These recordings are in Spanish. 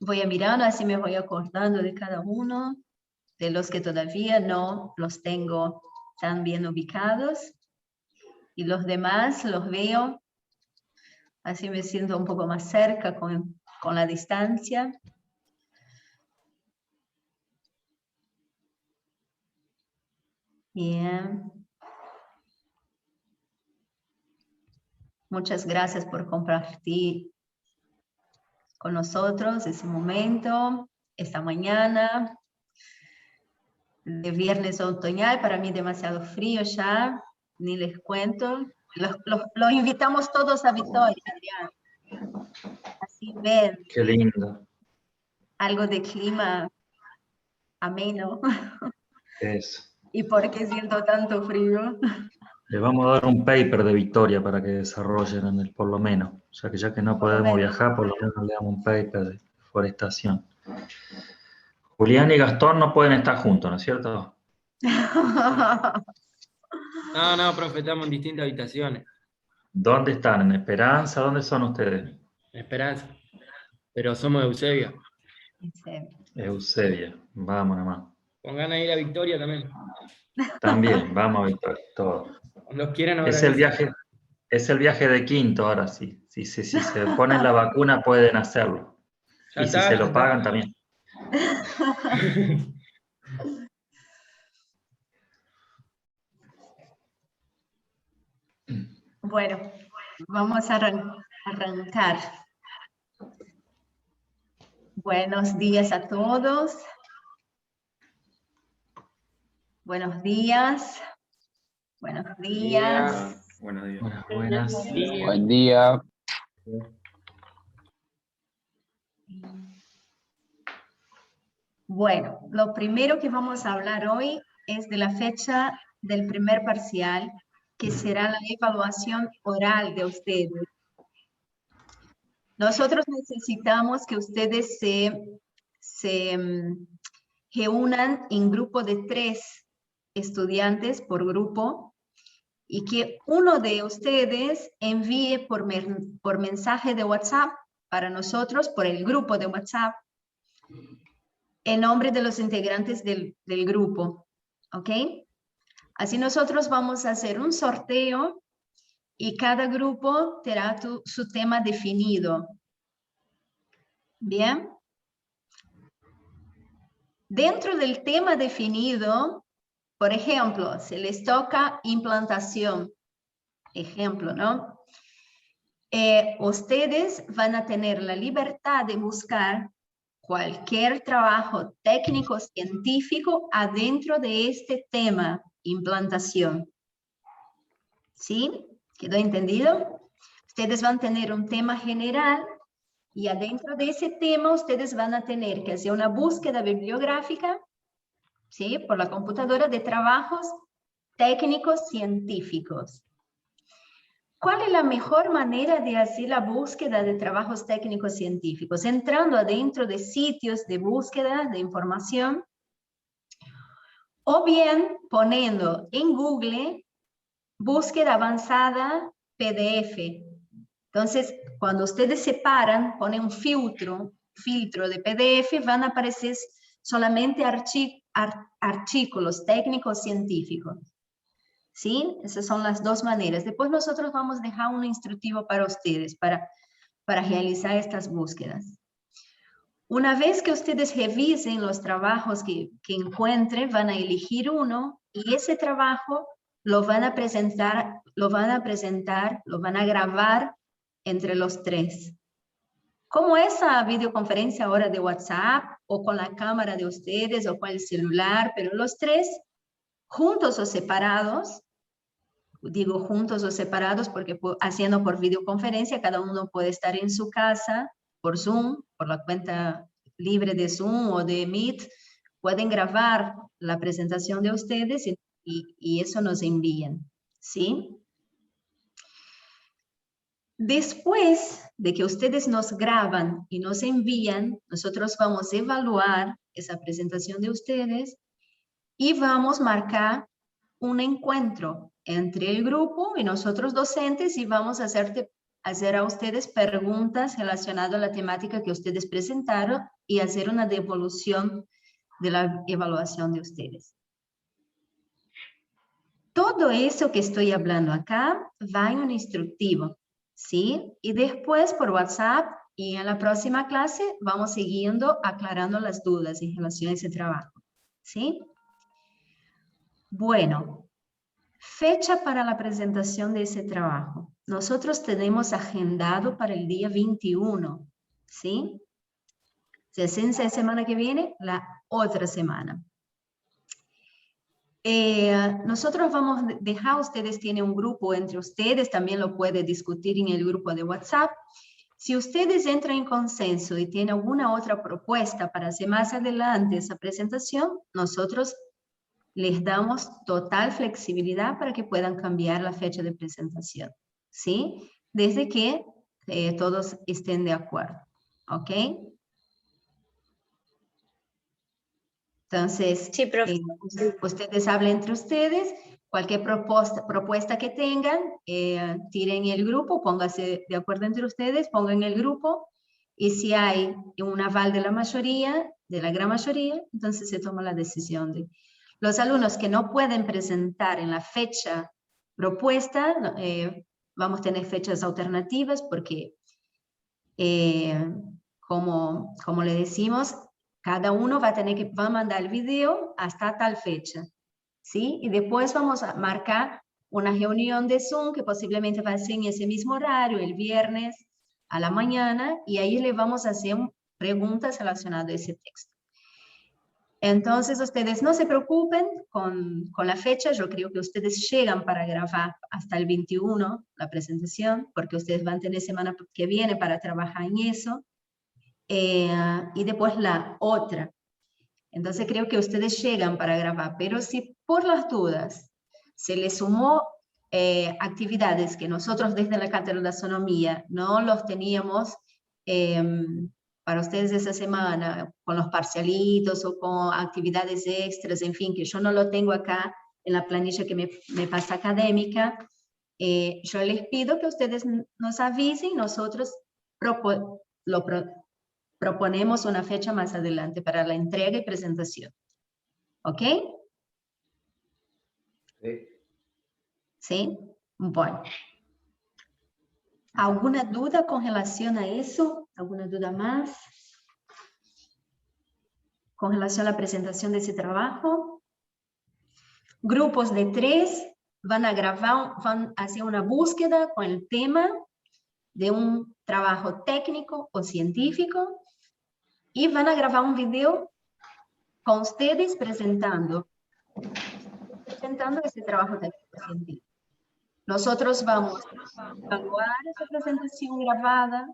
Voy a mirando, así me voy acordando de cada uno, de los que todavía no los tengo tan bien ubicados. Y los demás los veo, así me siento un poco más cerca con la distancia. Bien. Muchas gracias por compartir con nosotros ese momento, esta mañana de viernes otoñal, para mí demasiado frío ya, ni les cuento. Los invitamos todos a Victoria, Adrián. Así ven Qué lindo. algo de clima ameno. Eso. ¿Y por qué siento tanto frío? Le vamos a dar un paper de Victoria para que desarrollen en el, por lo menos. O sea que ya que no Por lo podemos menos. viajar, por lo menos le damos un paper de forestación. Julián y Gastón no pueden estar juntos, ¿no es cierto? No, profe, estamos en distintas habitaciones. ¿Dónde están? ¿En Esperanza? ¿Dónde son ustedes? Esperanza. Pero somos de Eusebio. Eusebia. Vamos nomás. Con ganas de ir a Victoria también. También, vamos a Victoria, todos. Cuando los quieran ahora. Es el viaje de quinto ahora sí. Si se ponen la vacuna pueden hacerlo. Ya y está, si se ya lo está. pagan también. Bueno, vamos a arrancar. Buenos días a todos. Buenos días. Buenos días. Buenos días. Buenas. Buen día. Bueno, lo primero que vamos a hablar hoy es de la fecha del primer parcial, que será la evaluación oral de ustedes. Nosotros necesitamos que ustedes se reúnan en grupo de 3 estudiantes por grupo y que uno de ustedes envíe por mensaje de WhatsApp para nosotros, por el grupo de WhatsApp, el nombre de los integrantes del grupo, ¿ok? Así nosotros vamos a hacer un sorteo y cada grupo tendrá su tema definido. ¿Bien? Dentro del tema definido, por ejemplo, se les toca implantación, ejemplo, ¿no? Ustedes van a tener la libertad de buscar cualquier trabajo técnico científico adentro de este tema, implantación. ¿Sí? ¿Quedó entendido? Ustedes van a tener un tema general y adentro de ese tema ustedes van a tener que hacer una búsqueda bibliográfica, ¿sí? Por la computadora de trabajos técnicos científicos. ¿Cuál es la mejor manera de hacer la búsqueda de trabajos técnicos científicos? Entrando adentro de sitios de búsqueda de información o bien poniendo en Google búsqueda avanzada PDF. Entonces, cuando ustedes separan, ponen un filtro de PDF, van a aparecer solamente artículos técnicos científicos. ¿Sí? Esas son las 2 maneras. Después nosotros vamos a dejar un instructivo para ustedes, para realizar estas búsquedas. Una vez que ustedes revisen los trabajos que encuentren, van a elegir uno y ese trabajo lo van a presentar, lo van a grabar entre los 3. Como esa videoconferencia ahora de WhatsApp o con la cámara de ustedes o con el celular, pero los 3 juntos o separados, digo juntos o separados porque haciendo por videoconferencia, cada uno puede estar en su casa, por Zoom, por la cuenta libre de Zoom o de Meet, pueden grabar la presentación de ustedes y eso nos envían, ¿sí? Después de que ustedes nos graban y nos envían, nosotros vamos a evaluar esa presentación de ustedes y vamos a marcar un encuentro entre el grupo y nosotros docentes y vamos a hacer hacer a ustedes preguntas relacionadas a la temática que ustedes presentaron y hacer una devolución de la evaluación de ustedes. Todo eso que estoy hablando acá va en un instructivo, ¿sí? Y después por WhatsApp y en la próxima clase vamos siguiendo aclarando las dudas en relación a ese trabajo, ¿sí? Bueno, fecha para la presentación de ese trabajo. Nosotros tenemos agendado para el día 21, ¿sí? Se hace semana que viene, la otra semana. Nosotros vamos a dejar, ustedes tienen un grupo entre ustedes, también lo pueden discutir en el grupo de WhatsApp. Si ustedes entran en consenso y tienen alguna otra propuesta para hacer más adelante esa presentación, nosotros les damos total flexibilidad para que puedan cambiar la fecha de presentación, ¿sí? Desde que todos estén de acuerdo, ¿ok? Entonces, Sí, profe. ustedes hablen entre ustedes, cualquier propuesta que tengan, tiren el grupo, pónganse de acuerdo entre ustedes, pongan el grupo, y si hay un aval de la mayoría, de la gran mayoría, entonces se toma la decisión de... Los alumnos que no pueden presentar en la fecha propuesta, vamos a tener fechas alternativas porque, como le decimos, cada uno va a mandar el video hasta tal fecha, ¿sí? Y después vamos a marcar una reunión de Zoom que posiblemente va a ser en ese mismo horario, el viernes a la mañana, y ahí le vamos a hacer preguntas relacionadas a ese texto. Entonces, ustedes no se preocupen con la fecha, yo creo que ustedes llegan para grabar hasta el 21 la presentación, porque ustedes van a tener semana que viene para trabajar en eso, y después la otra. Entonces creo que ustedes llegan para grabar, pero si por las dudas se les sumó actividades que nosotros desde la Cátedra de Astronomía no los teníamos para ustedes esa semana, con los parcialitos o con actividades extras, en fin, que yo no lo tengo acá en la planilla que me pasa académica, yo les pido que ustedes nos avisen, nosotros proponemos una fecha más adelante para la entrega y presentación. ¿Ok? Sí. ¿Sí? Bueno. ¿Alguna duda con relación a eso? ¿Alguna duda más? Con relación a la presentación de ese trabajo. Grupos de 3 van a grabar, van a hacer una búsqueda con el tema de un trabajo técnico o científico y van a grabar un video con ustedes presentando ese trabajo técnico científico. Nosotros vamos a evaluar esa presentación grabada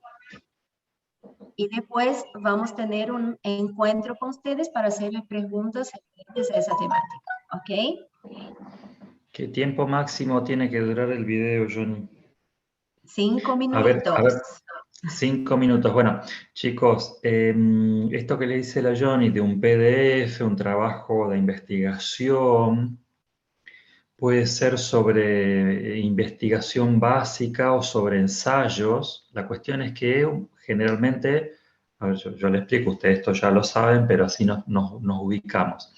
y después vamos a tener un encuentro con ustedes para hacerles preguntas referentes a esa temática. ¿Ok? ¿Qué tiempo máximo tiene que durar el video, Johnny? 5 A ver, minutos. 5 minutos. Bueno, chicos, esto que le dice la Johnny de un PDF, un trabajo de investigación, puede ser sobre investigación básica o sobre ensayos. La cuestión es que generalmente, a ver, yo le explico, ustedes esto ya lo saben, pero así nos ubicamos.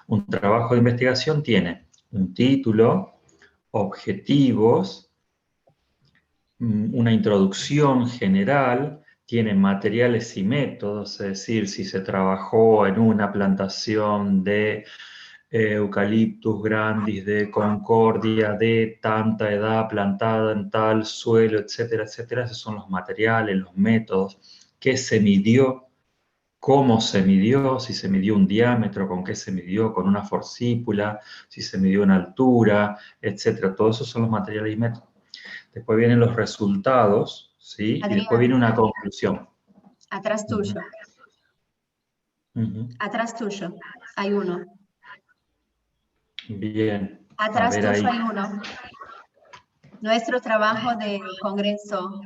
Un trabajo de investigación tiene un título, objetivos, una introducción general, tiene materiales y métodos, es decir, si se trabajó en una plantación de Eucaliptus grandis de Concordia de tanta edad plantada en tal suelo, etcétera, etcétera. Esos son los materiales, los métodos, qué se midió, cómo se midió, si se midió un diámetro, con qué se midió, con una forcípula, si se midió una altura, etcétera. Todos esos son los materiales y métodos. Después vienen los resultados, ¿sí? Adrián, Y después viene una conclusión. Atrás tuyo. Atrás tuyo. Hay uno. Bien. Atrás A ver tuyo ahí. hay uno. Nuestro trabajo de congreso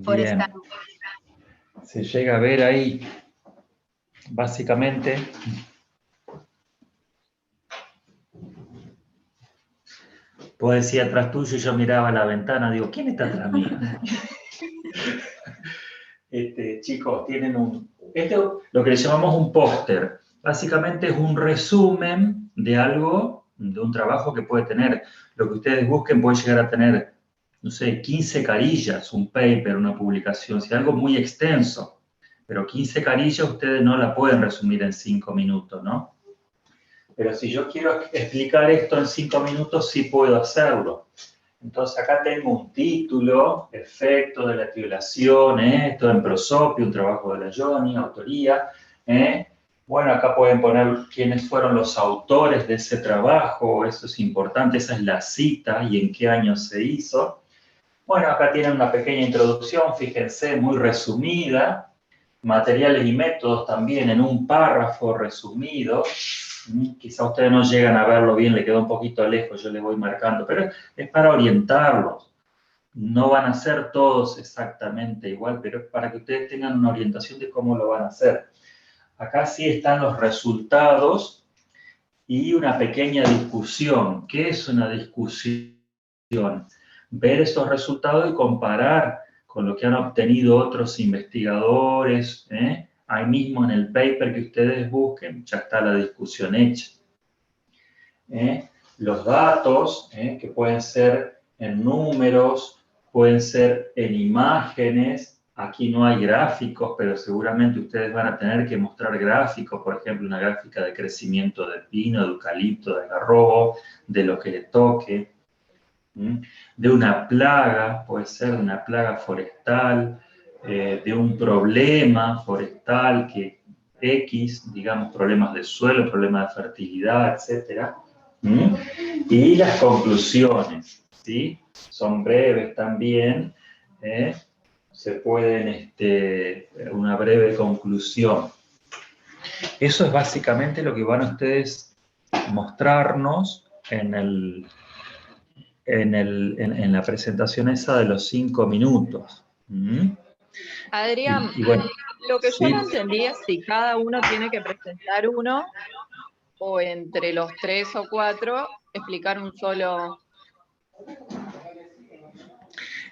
forestal. Bien. Se llega a ver ahí, básicamente, Vos decías atrás tuyo y yo miraba a la ventana, digo, ¿quién está atrás mío? Chicos, tienen esto lo que le llamamos un póster. Básicamente es un resumen de algo, de un trabajo que puede tener. Lo que ustedes busquen puede llegar a tener, no sé, 15 carillas, un paper, una publicación, si algo muy extenso. Pero 15 carillas ustedes no la pueden resumir en 5 minutos, ¿no? Pero si yo quiero explicar esto en 5 minutos, sí puedo hacerlo. Entonces acá tengo un título, efecto de la titulación, esto en prosopio, un trabajo de la Johnny, autoría. Bueno, acá pueden poner quiénes fueron los autores de ese trabajo, eso es importante, esa es la cita y en qué año se hizo. Bueno, acá tienen una pequeña introducción, fíjense, muy resumida. Materiales y métodos también en un párrafo resumido. Quizá ustedes no llegan a verlo bien, le quedó un poquito lejos, yo les voy marcando, pero es para orientarlos. No van a ser todos exactamente igual, pero es para que ustedes tengan una orientación de cómo lo van a hacer. Acá sí están los resultados y una pequeña discusión. ¿Qué es una discusión? Ver esos resultados y comparar con lo que han obtenido otros investigadores. Ahí mismo en el paper que ustedes busquen, ya está la discusión hecha. Los datos, que pueden ser en números, pueden ser en imágenes. Aquí no hay gráficos, pero seguramente ustedes van a tener que mostrar gráficos, por ejemplo, una gráfica de crecimiento de pino, de eucalipto, de algarrobo, de lo que le toque. De una plaga, puede ser una plaga forestal, de un problema forestal que X, digamos, problemas de suelo, problemas de fertilidad, etc. Y las conclusiones, ¿sí? Son breves también, se pueden, una breve conclusión. Eso es básicamente lo que van a ustedes mostrarnos en la presentación esa de los 5 minutos. Adrián, y bueno, lo que sí. yo no entendí es si cada uno tiene que presentar uno o entre los 3 o 4 explicar un solo.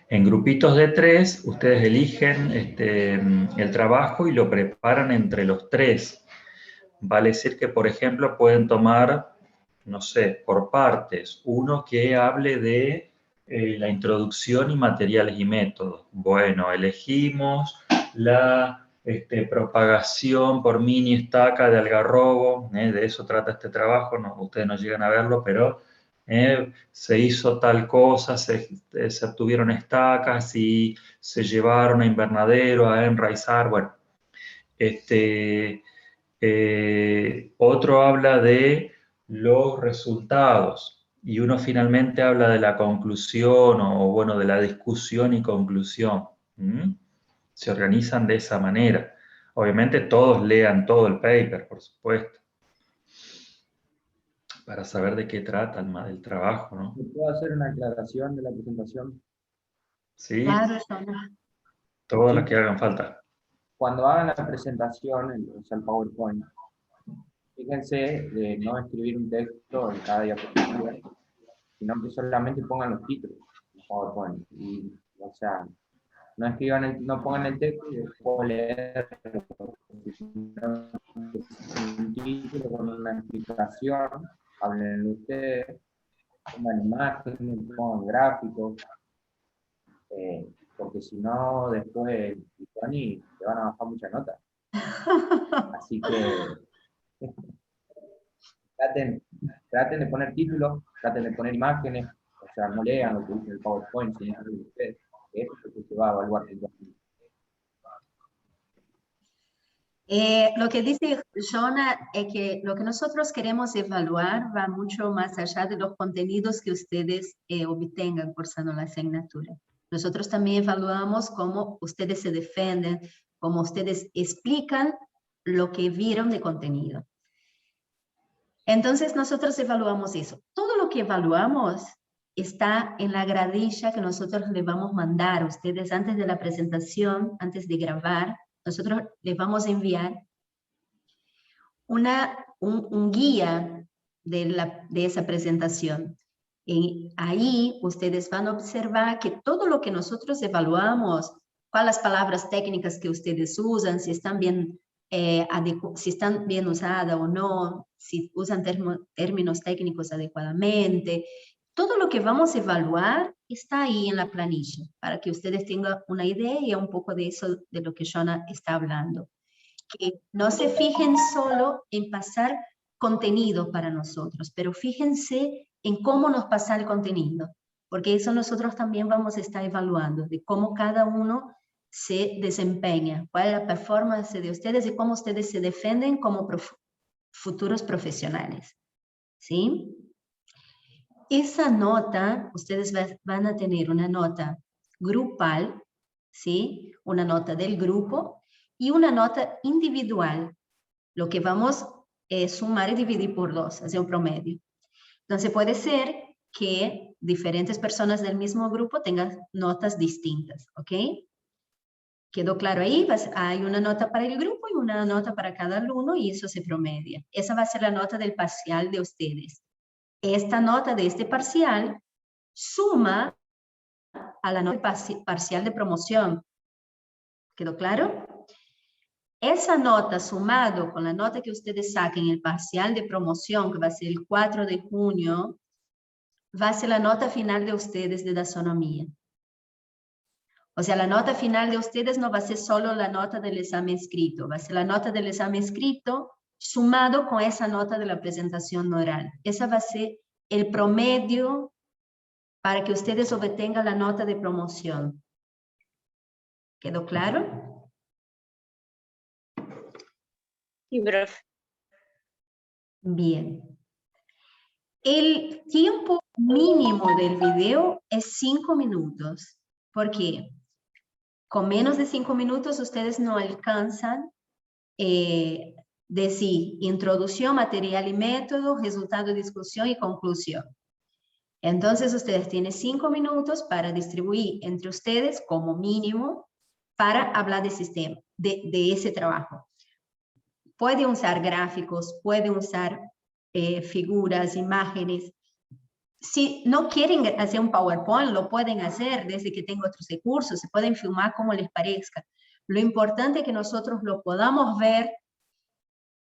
En grupitos de 3, ustedes eligen el trabajo y lo preparan entre los 3. Vale decir que, por ejemplo, pueden tomar, no sé, por partes, uno que hable de la introducción y materiales y métodos. Bueno, elegimos la propagación por mini estaca de algarrobo, de eso trata este trabajo, no, ustedes no llegan a verlo, pero se hizo tal cosa, se obtuvieron estacas y se llevaron a invernadero a enraizar, bueno. Otro habla de los resultados y uno finalmente habla de la conclusión o bueno, de la discusión y conclusión. Se organizan de esa manera. Obviamente todos lean todo el paper, por supuesto, para saber de qué trata el trabajo, ¿no? ¿Puedo hacer una aclaración de la presentación? Sí, Claro, Jonah. todas Sí. las que hagan falta. Cuando hagan la presentación, o sea, el PowerPoint, fíjense de no escribir un texto en cada diapositiva, sino que solamente pongan los títulos en PowerPoint. Y, o sea, no escriban no pongan el texto y después leerlo. Un título con una explicación, hablen ustedes, pongan imágenes, pongan gráficos, porque si no, después Tony te van a bajar muchas notas. Así que traten de poner títulos, traten de poner imágenes, o sea, no lean lo que dice el PowerPoint, sino que ustedes, que eso es lo que se va a evaluar. Lo que dice Jonah es que lo que nosotros queremos evaluar va mucho más allá de los contenidos que ustedes obtengan cursando la asignatura. Nosotros también evaluamos cómo ustedes se defienden, cómo ustedes explican lo que vieron de contenido. Entonces nosotros evaluamos eso. Todo lo que evaluamos está en la gradilla que nosotros les vamos a mandar a ustedes antes de la presentación, antes de grabar. Nosotros les vamos a enviar un guía de esa presentación. Y ahí ustedes van a observar que todo lo que nosotros evaluamos, cuáles palabras técnicas que ustedes usan, si están bien, si están bien usadas o no, si usan términos técnicos adecuadamente, todo lo que vamos a evaluar está ahí en la planilla, para que ustedes tengan una idea y un poco de eso de lo que Jonah está hablando. Que no se fijen solo en pasar contenido para nosotros, pero fíjense en cómo nos pasa el contenido, porque eso nosotros también vamos a estar evaluando, de cómo cada uno se desempeña, cuál es la performance de ustedes y cómo ustedes se defienden como futuros profesionales. ¿Sí? Esa nota, ustedes van a tener una nota grupal, ¿sí? Una nota del grupo y una nota individual. Lo que vamos a sumar y dividir por 2, hacer un promedio. Entonces puede ser que diferentes personas del mismo grupo tengan notas distintas, ¿ok? ¿Quedó claro ahí? Hay una nota para el grupo y una nota para cada alumno y eso se promedia. Esa va a ser la nota del parcial de ustedes. Esta nota de este parcial suma a la nota parcial de promoción. ¿Quedó claro? Esa nota sumado con la nota que ustedes saquen en el parcial de promoción, que va a ser el 4 de junio, va a ser la nota final de ustedes de taxonomía. O sea, la nota final de ustedes no va a ser solo la nota del examen escrito, va a ser la nota del examen escrito sumado con esa nota de la presentación oral. Esa va a ser el promedio para que ustedes obtengan la nota de promoción. ¿Quedó claro? Sí, profe. Bien. El tiempo mínimo del video es 5 minutos. ¿Por qué? Con menos de 5 minutos ustedes no alcanzan decir introducción, material y método, resultado de discusión y conclusión. Entonces ustedes tienen 5 minutos para distribuir entre ustedes como mínimo para hablar del sistema, de ese trabajo. Pueden usar gráficos, pueden usar figuras, imágenes. Si no quieren hacer un PowerPoint, lo pueden hacer desde que tengan otros recursos, se pueden filmar como les parezca. Lo importante es que nosotros lo podamos ver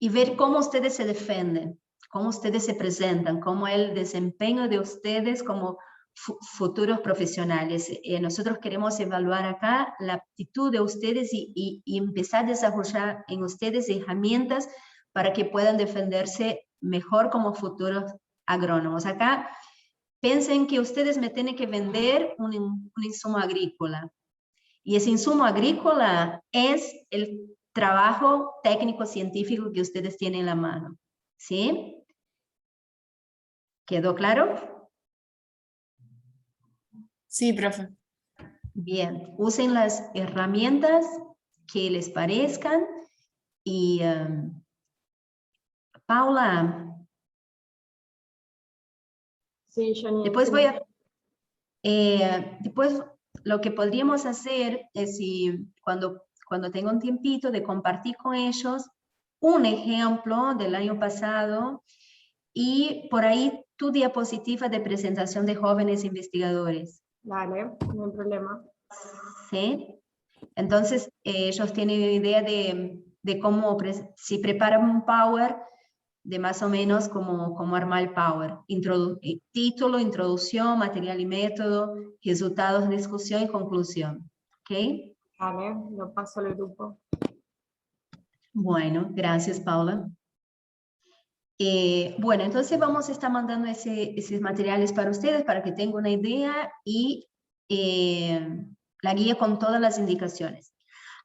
y ver cómo ustedes se defienden, cómo ustedes se presentan, cómo el desempeño de ustedes como futuros profesionales. Nosotros queremos evaluar acá la aptitud de ustedes y empezar a desarrollar en ustedes herramientas para que puedan defenderse mejor como futuros agrónomos. Acá piensen que ustedes me tienen que vender un insumo agrícola. Y ese insumo agrícola es el trabajo técnico-científico que ustedes tienen en la mano. ¿Sí? ¿Quedó claro? Sí, profe. Bien, usen las herramientas que les parezcan. Y Paula. Sí, Johnny. Después después lo que podríamos hacer es si cuando tenga un tiempito de compartir con ellos un ejemplo del año pasado y por ahí tu diapositiva de presentación de jóvenes investigadores. Vale, no hay problema. ¿Sí? Entonces ellos tienen idea de cómo, si preparan un Power, de más o menos como armar el Power. Título, introducción, material y método, resultados de discusión y conclusión. ¿Ok? Vale, lo paso al grupo. Bueno, gracias, Paula. Bueno, entonces vamos a estar mandando esos materiales para ustedes para que tengan una idea y la guía con todas las indicaciones.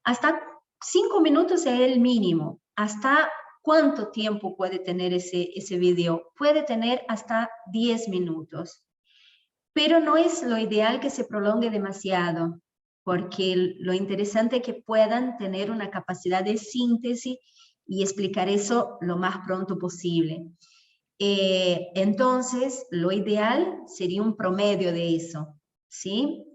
Hasta 5 minutos es el mínimo. ¿Hasta cuánto tiempo puede tener ese video? Puede tener hasta 10 minutos. Pero no es lo ideal que se prolongue demasiado, porque lo interesante es que puedan tener una capacidad de síntesis y explicar eso lo más pronto posible. Entonces, lo ideal sería un promedio de eso, ¿sí?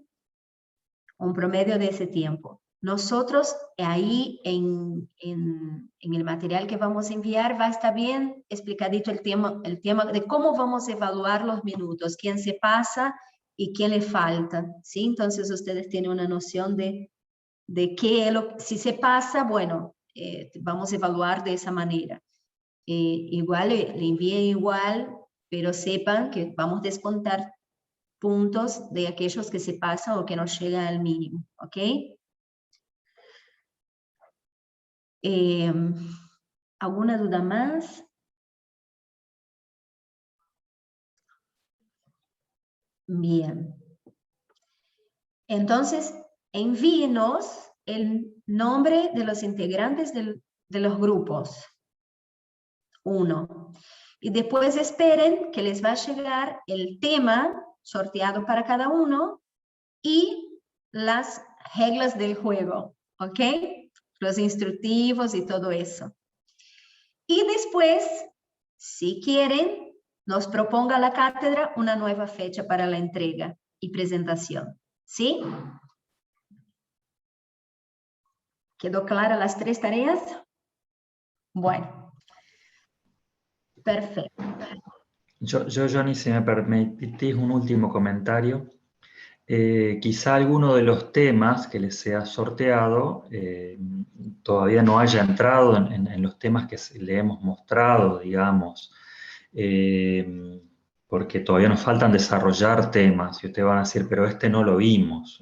Un promedio de ese tiempo. nosotros ahí en el material que vamos a enviar va a estar bien explicadito el tema de cómo vamos a evaluar los minutos, quién se pasa y quién le falta, ¿sí? Entonces ustedes tienen una noción de qué si se pasa, bueno, vamos a evaluar de esa manera. Igual le envíen igual, pero sepan que vamos a descontar puntos de aquellos que se pasan o que no llegan al mínimo, ¿ok? ¿Alguna duda más? Bien. Entonces, envíenos el nombre de los integrantes de los grupos. 1. Y después esperen que les va a llegar el tema sorteado para cada uno y las reglas del juego, ¿ok? Los instructivos y todo eso. Y después, si quieren, nos proponga la cátedra una nueva fecha para la entrega y presentación, ¿sí? ¿Quedó clara las 3 tareas? Bueno, perfecto. Yo, Johnny, si me permitís un último comentario. Quizá alguno de los temas que les sea sorteado todavía no haya entrado en los temas que le hemos mostrado, digamos, porque todavía nos faltan desarrollar temas, y ustedes van a decir, pero este no lo vimos,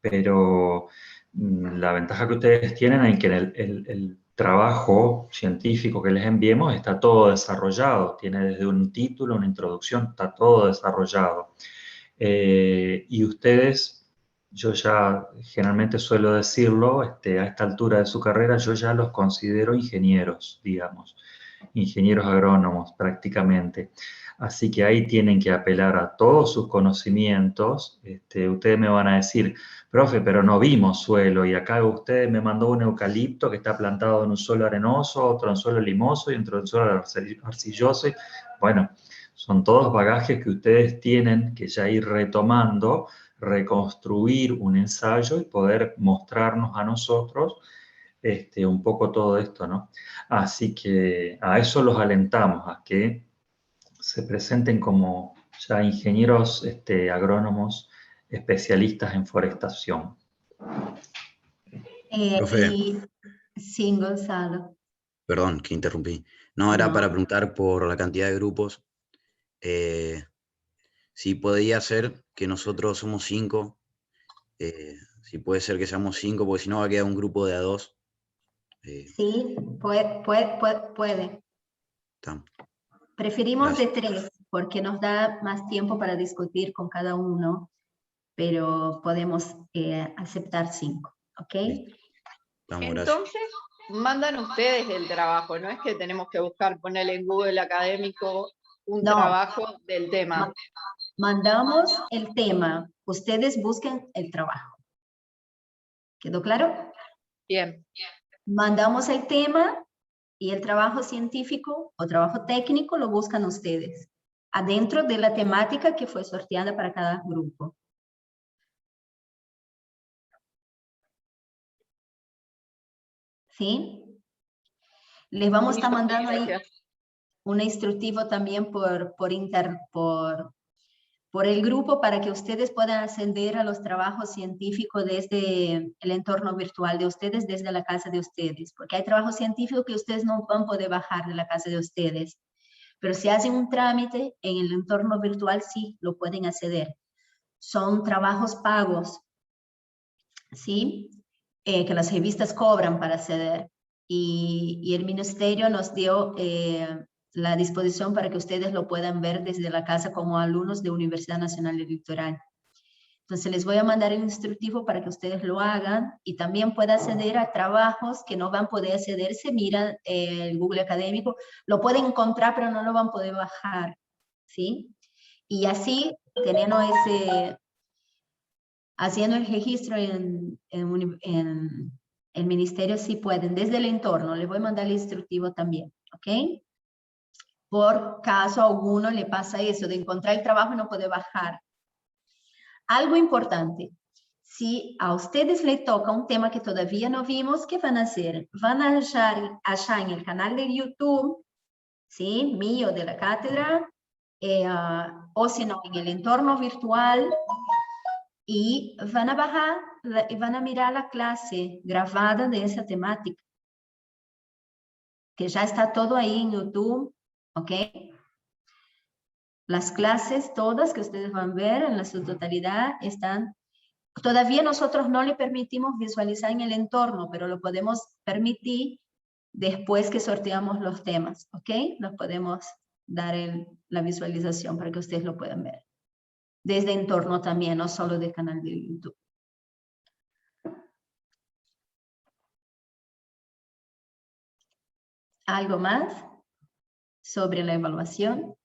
pero la ventaja que ustedes tienen es que el trabajo científico que les enviemos está todo desarrollado, tiene desde un título, una introducción, está todo desarrollado. Y ustedes, yo ya generalmente suelo decirlo, a esta altura de su carrera, yo ya los considero ingenieros, digamos, ingenieros agrónomos prácticamente. Así que ahí tienen que apelar a todos sus conocimientos. Ustedes me van a decir, profe, pero no vimos suelo, y acá usted me mandó un eucalipto que está plantado en un suelo arenoso, otro en suelo limoso y otro en suelo arcilloso. Bueno, son todos bagajes que ustedes tienen que ya ir retomando, reconstruir un ensayo y poder mostrarnos a nosotros un poco todo esto, ¿no? Así que a eso los alentamos, a que se presenten como ya ingenieros agrónomos especialistas en forestación. Profe. Sí, Gonzalo. Perdón que interrumpí. No, era para preguntar por la cantidad de grupos. Si podría ser que nosotros somos 5, si puede ser que seamos 5, porque si no va a quedar un grupo de a 2. Sí, puede. Está. Preferimos Gracias. de 3, porque nos da más tiempo para discutir con cada uno, pero podemos aceptar 5, ¿ok? Estamos, Entonces, mandan ustedes el trabajo, no es que tenemos que buscar, ponerle en Google Académico un trabajo del tema. Mandamos el tema, ustedes busquen el trabajo. ¿Quedó claro? Bien. Mandamos el tema y el trabajo científico o trabajo técnico lo buscan ustedes, adentro de la temática que fue sorteada para cada grupo. ¿Sí? Les vamos a estar mandando ahí un instructivo también por el grupo para que ustedes puedan acceder a los trabajos científicos desde el entorno virtual de ustedes, desde la casa de ustedes, porque hay trabajos científicos que ustedes no van a poder bajar de la casa de ustedes, pero si hacen un trámite en el entorno virtual, sí, lo pueden acceder. Son trabajos pagos, ¿sí? Que las revistas cobran para acceder. Y el ministerio nos dio la disposición para que ustedes lo puedan ver desde la casa como alumnos de Universidad Nacional Electoral. Entonces les voy a mandar el instructivo para que ustedes lo hagan y también puedan acceder a trabajos que no van a poder acceder. Se miran el Google Académico, lo pueden encontrar pero no lo van a poder bajar, ¿sí? Y así, teniendo haciendo el registro en el ministerio, sí pueden, desde el entorno. Les voy a mandar el instructivo también, ¿ok? Por caso alguno le pasa eso, de encontrar el trabajo y no poder bajar. Algo importante, si a ustedes le toca un tema que todavía no vimos, ¿qué van a hacer? Van a hallar en el canal de YouTube, ¿sí? Mío de la cátedra, o si no, en el entorno virtual, y van a bajar y van a mirar la clase grabada de esa temática, que ya está todo ahí en YouTube, ¿ok? Las clases todas que ustedes van a ver en su totalidad están. Todavía nosotros no le permitimos visualizar en el entorno, pero lo podemos permitir después que sorteamos los temas, ¿ok? Nos podemos dar la visualización para que ustedes lo puedan ver. Desde entorno también, no solo del canal de YouTube. ¿Algo más sobre la evaluación?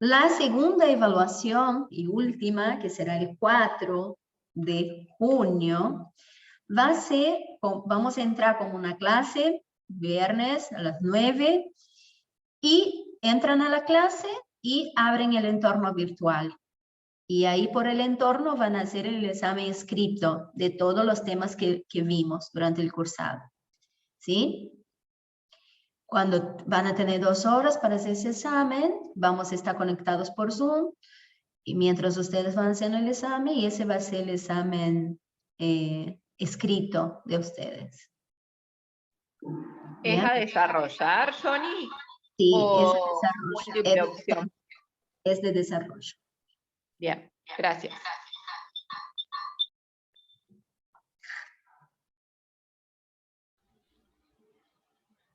La segunda evaluación y última, que será el 4 de junio, va a ser, vamos a entrar con una clase, viernes a las 9, y entran a la clase y abren el entorno virtual. Y ahí por el entorno van a hacer el examen escrito de todos los temas que vimos durante el cursado. ¿Sí? Cuando van a tener 2 horas para hacer ese examen, vamos a estar conectados por Zoom, y mientras ustedes van haciendo el examen, y ese va a ser el examen escrito de ustedes. ¿Es ¿Bien? a desarrollar, Johnny? Sí, ¿O es de múltiple opción? Es de desarrollo. Bien, gracias.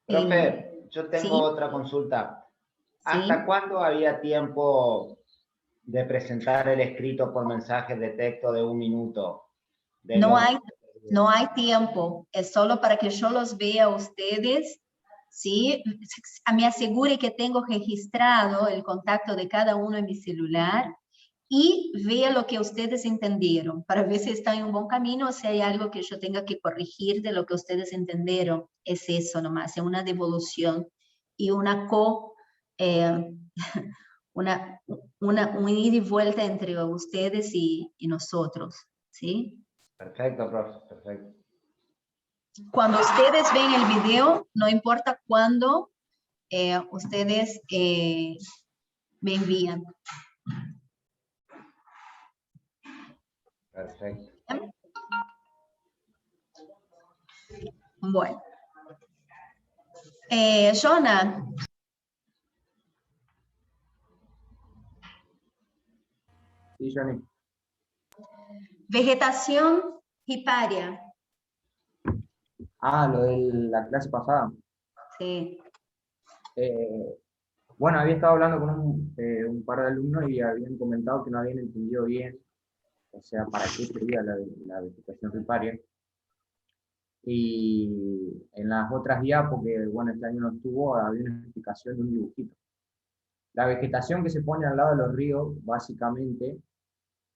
Profe, yo tengo ¿sí? otra consulta. ¿Hasta ¿Sí? cuándo había tiempo de presentar el escrito por mensaje de texto de 1 minuto? No hay tiempo, es solo para que yo los vea a ustedes, ¿sí? Me asegure que tengo registrado el contacto de cada uno en mi celular y vea lo que ustedes entendieron, para ver si están en un buen camino o si hay algo que yo tenga que corregir de lo que ustedes entendieron. Es eso nomás, es una devolución y una un ida y vuelta entre ustedes y nosotros, ¿sí? Perfecto, profe, perfecto. Cuando ustedes ven el video, no importa cuándo ustedes me envían. Perfecto. Bueno. Jonah. Sí, Johnny. Vegetación hiparia. Ah, lo de la clase pasada. Sí. Bueno, había estado hablando con un par de alumnos y habían comentado que no habían entendido bien, o sea, para qué sería la vegetación riparia. Y en las otras guías, porque bueno, este año no estuvo, había una explicación de un dibujito. La vegetación que se pone al lado de los ríos, básicamente,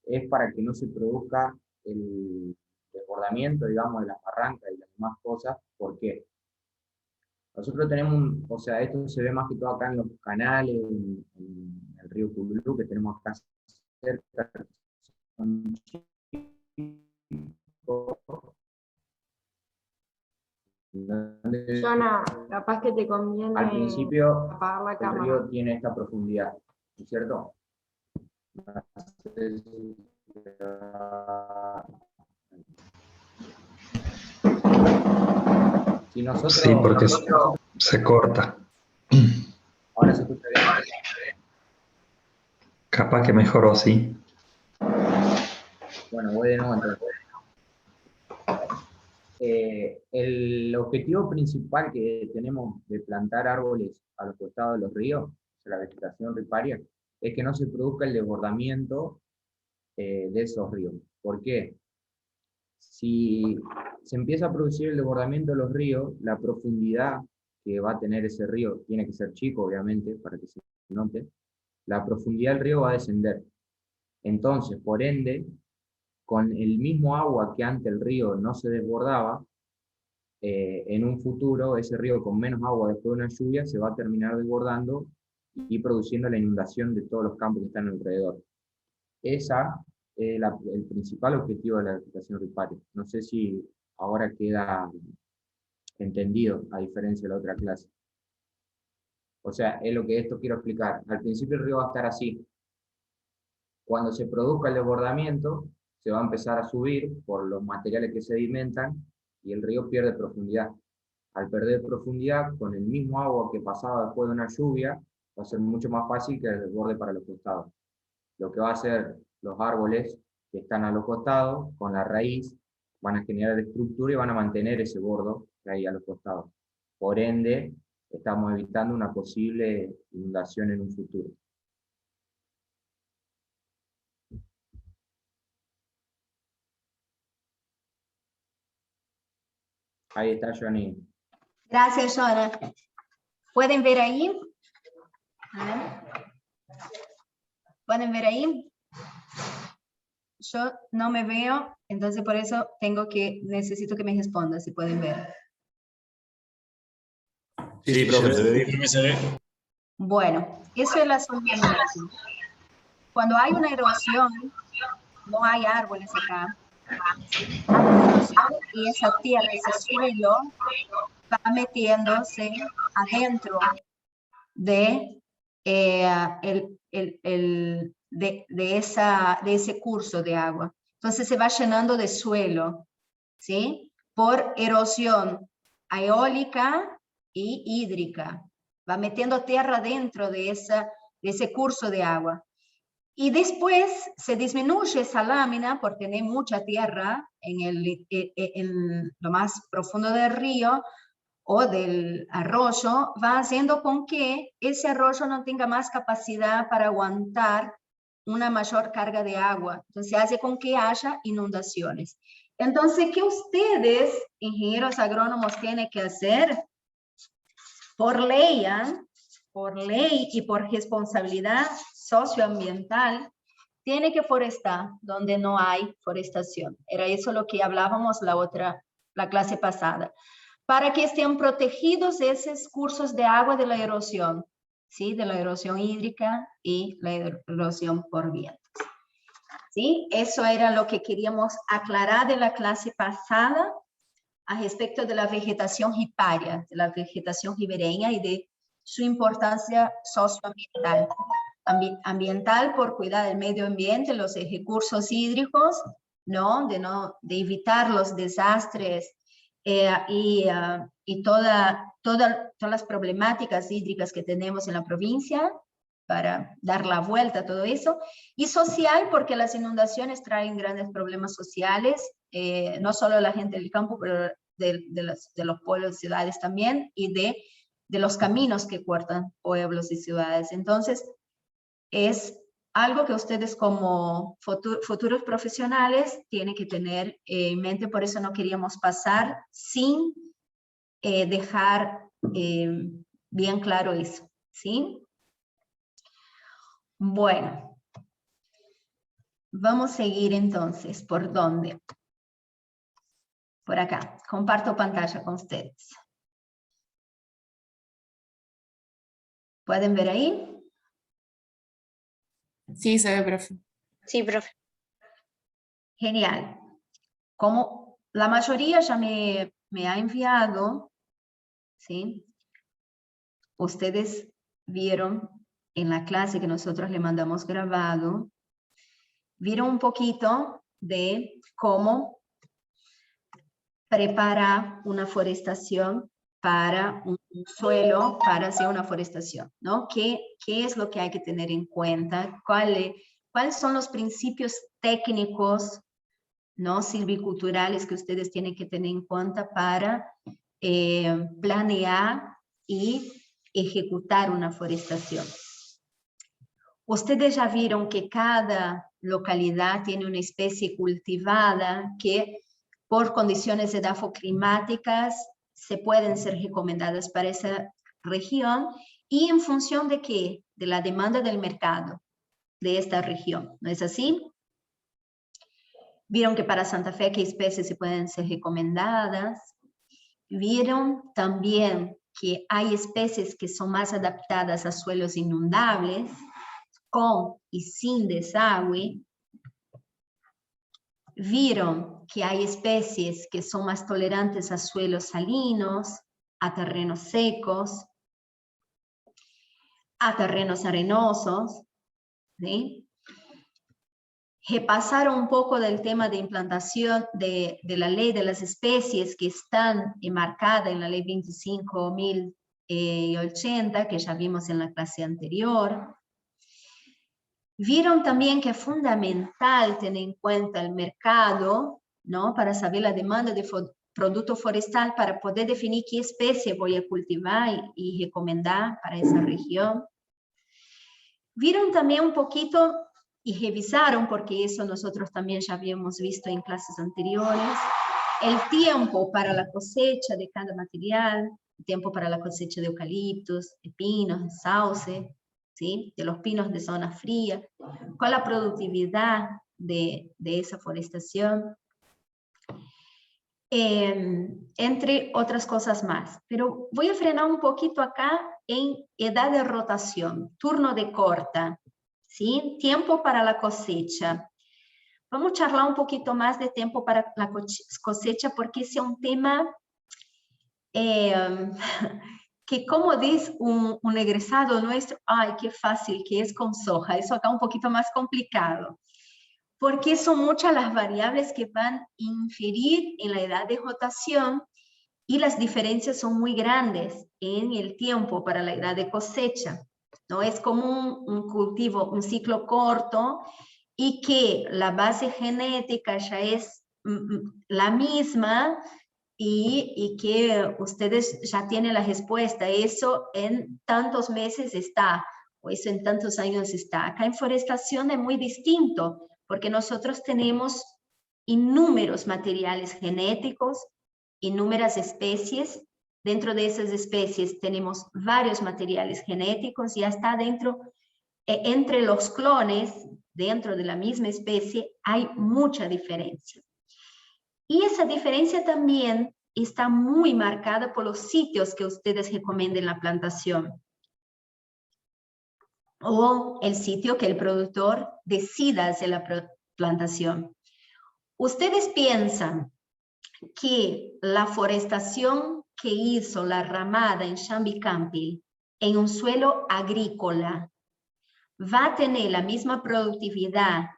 es para que no se produzca el desbordamiento, digamos, de las barrancas y las demás cosas. ¿Por qué? Nosotros tenemos, o sea, esto se ve más que todo acá en los canales, en el río Cululú, que tenemos acá cerca. Jonah, capaz que te conviene Al principio, apagar la el cámara. río tiene esta profundidad, ¿no es cierto? Si nosotros, Sí, porque se corta. ahora se escucha bien. Capaz que mejoró así. Bueno, voy de nuevo entonces. El objetivo principal que tenemos de plantar árboles a los costados de los ríos, o sea, la vegetación riparia, es que no se produzca el desbordamiento de esos ríos. ¿Por qué? Si se empieza a producir el desbordamiento de los ríos, la profundidad que va a tener ese río tiene que ser chico, obviamente, para que se note. La profundidad del río va a descender. Entonces, por ende, con el mismo agua que antes el río no se desbordaba, en un futuro ese río con menos agua después de una lluvia se va a terminar desbordando y produciendo la inundación de todos los campos que están alrededor. Esa es el principal objetivo de la vegetación riparia. No sé si ahora queda entendido, a diferencia de la otra clase. O sea, es lo que esto quiero explicar. Al principio el río va a estar así. Cuando se produzca el desbordamiento, se va a empezar a subir por los materiales que sedimentan y el río pierde profundidad. Al perder profundidad, con el mismo agua que pasaba después de una lluvia, va a ser mucho más fácil que desborde para los costados. Lo que va a hacer los árboles que están a los costados, con la raíz, van a generar estructura y van a mantener ese bordo que hay a los costados. Por ende, estamos evitando una posible inundación en un futuro. Ahí está, Johnny. Gracias, Jonah. ¿Pueden ver ahí? ¿Pueden ver ahí? Yo no me veo, entonces por eso necesito que me responda si pueden ver. Sí, profe, se ve. Bueno, eso es la solventación. Cuando hay una erosión, no hay árboles acá. Hay una erosión y esa tierra, ese suelo, va metiéndose adentro de, de ese curso de agua. Entonces se va llenando de suelo, ¿sí? Por erosión eólica y hídrica. Va metiendo tierra dentro de ese curso de agua. Y después se disminuye esa lámina por tener mucha tierra en lo más profundo del río o del arroyo, va haciendo con que ese arroyo no tenga más capacidad para aguantar una mayor carga de agua. Entonces hace con que haya inundaciones. Entonces, ¿qué ustedes, ingenieros agrónomos, tienen que hacer? Por ley, y por responsabilidad socioambiental, tiene que forestar donde no hay forestación. Era eso lo que hablábamos la clase pasada. Para que estén protegidos esos cursos de agua de la erosión, ¿sí? De la erosión hídrica y la erosión por vientos. ¿Sí? Eso era lo que queríamos aclarar de la clase pasada a respecto de la vegetación riparia, de la vegetación ribereña y de su importancia socioambiental. Ambiental por cuidar del medio ambiente, los recursos hídricos, de evitar los desastres y todas las problemáticas hídricas que tenemos en la provincia, para dar la vuelta a todo eso, y social porque las inundaciones traen grandes problemas sociales, no solo la gente del campo, pero de los pueblos y ciudades también, y de los caminos que cortan pueblos y ciudades. Entonces, es algo que ustedes como futuros profesionales tienen que tener en mente, por eso no queríamos pasar sin dejar bien claro eso, ¿sí? Bueno, vamos a seguir entonces. ¿Por dónde? Por acá. Comparto pantalla con ustedes. ¿Pueden ver ahí? Sí, se ve, profe. Sí, profe. Genial. Como la mayoría ya me ha enviado, ¿sí? Ustedes vieron en la clase que nosotros le mandamos grabado, vieron un poquito de cómo preparar una forestación para un suelo, para hacer una forestación, ¿no? ¿Qué es lo que hay que tener en cuenta? ¿Cuáles son los principios técnicos, ¿no? Silviculturales que ustedes tienen que tener en cuenta para planear y ejecutar una forestación? Ustedes ya vieron que cada localidad tiene una especie cultivada que por condiciones edafoclimáticas se pueden ser recomendadas para esa región y en función de qué, de la demanda del mercado de esta región, ¿no es así? Vieron que para Santa Fe qué especies se pueden ser recomendadas. Vieron también que hay especies que son más adaptadas a suelos inundables, con y sin desagüe, vieron que hay especies que son más tolerantes a suelos salinos, a terrenos secos, a terrenos arenosos, ¿sí? Repasaron un poco del tema de implantación de la ley de las especies que están enmarcadas en la ley 25.080, que ya vimos en la clase anterior. Vieron también que es fundamental tener en cuenta el mercado, ¿no? Para saber la demanda de producto forestal, para poder definir qué especie voy a cultivar y recomendar para esa región. Vieron también un poquito y revisaron, porque eso nosotros también ya habíamos visto en clases anteriores, el tiempo para la cosecha de cada material, el tiempo para la cosecha de eucaliptos, de pinos, de sauce, ¿sí? De los pinos de zona fría, cuál es la productividad de esa forestación, entre otras cosas más. Pero voy a frenar un poquito acá en edad de rotación, turno de corta, ¿sí? Tiempo para la cosecha. Vamos a charlar un poquito más de tiempo para la cosecha, porque ese es un tema que, como dice un egresado nuestro, ¡ay, qué fácil que es con soja! Eso acá un poquito más complicado, porque son muchas las variables que van a inferir en la edad de rotación y las diferencias son muy grandes en el tiempo para la edad de cosecha. No es como un cultivo, un ciclo corto, y que la base genética ya es la misma y que ustedes ya tienen la respuesta. Eso en tantos meses está, o eso en tantos años está. Acá en forestación es muy distinto, porque nosotros tenemos innúmeros materiales genéticos, innúmeras especies. Dentro de esas especies tenemos varios materiales genéticos y hasta dentro, entre los clones, dentro de la misma especie, hay mucha diferencia. Y esa diferencia también está muy marcada por los sitios que ustedes recomienden la plantación, o el sitio que el productor decida hacer la plantación. Ustedes piensan que la forestación que hizo la ramada en Xambi-Campi en un suelo agrícola va a tener la misma productividad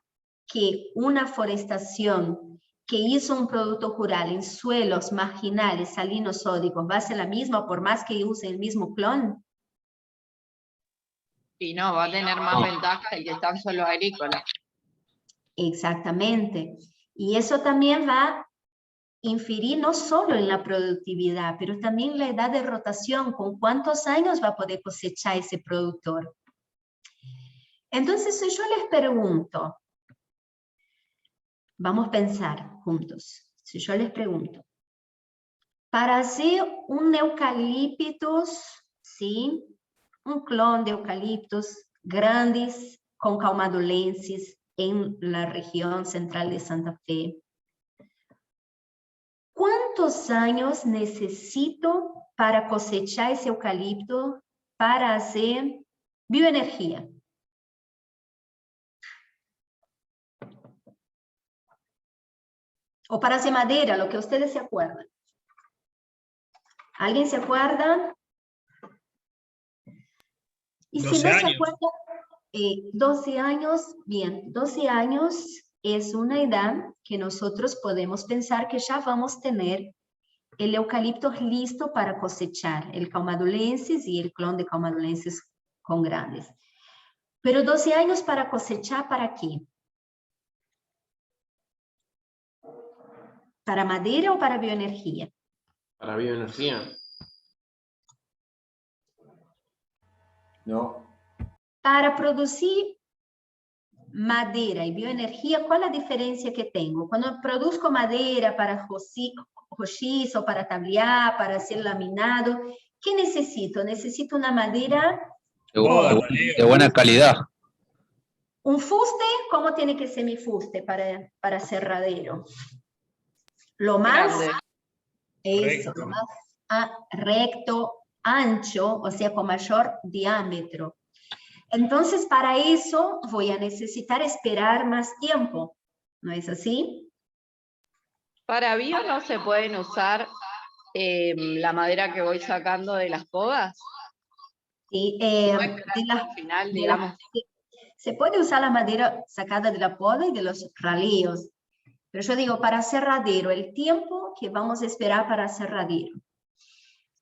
que una forestación que hizo un producto rural en suelos marginales, salinos, sódicos, va a ser la misma por más que use el mismo clon? Y no, va a tener más ventaja el que está en suelo agrícola. Exactamente. Y eso también va a inferir no solo en la productividad, pero también la edad de rotación, con cuántos años va a poder cosechar ese productor. Entonces, si yo les pregunto, vamos a pensar juntos, si yo les pregunto, para hacer un eucaliptus, ¿sí? Un clon de eucaliptos grandes con calmadulensis en la región central de Santa Fe, ¿cuántos años necesito para cosechar ese eucalipto para hacer bioenergía? O para hacer madera, lo que ustedes se acuerdan. ¿Alguien se acuerda? Y si no se acuerda, 12 años, bien, 12 años es una edad que nosotros podemos pensar que ya vamos a tener el eucalipto listo para cosechar, el calmadulensis y el clon de calmadulensis con grandes. Pero 12 años para cosechar, ¿para qué? ¿Para madera o para bioenergía? Para bioenergía. No. Para producir madera y bioenergía, ¿cuál es la diferencia que tengo? Cuando produzco madera para rojizo, para tablear, para hacer laminado, ¿qué necesito? Necesito una madera de buena calidad. un fuste. ¿Cómo tiene que ser mi fuste para cerradero? Lo más eso, lo más recto, ancho, o sea, con mayor diámetro. Entonces, para eso voy a necesitar esperar más tiempo, ¿no es así? Para bio no se pueden usar la madera que voy sacando de las podas. Sí, Al final, digamos. se puede usar la madera sacada de la poda y de los ralíos, pero yo digo, para cerradero, el tiempo que vamos a esperar para cerradero.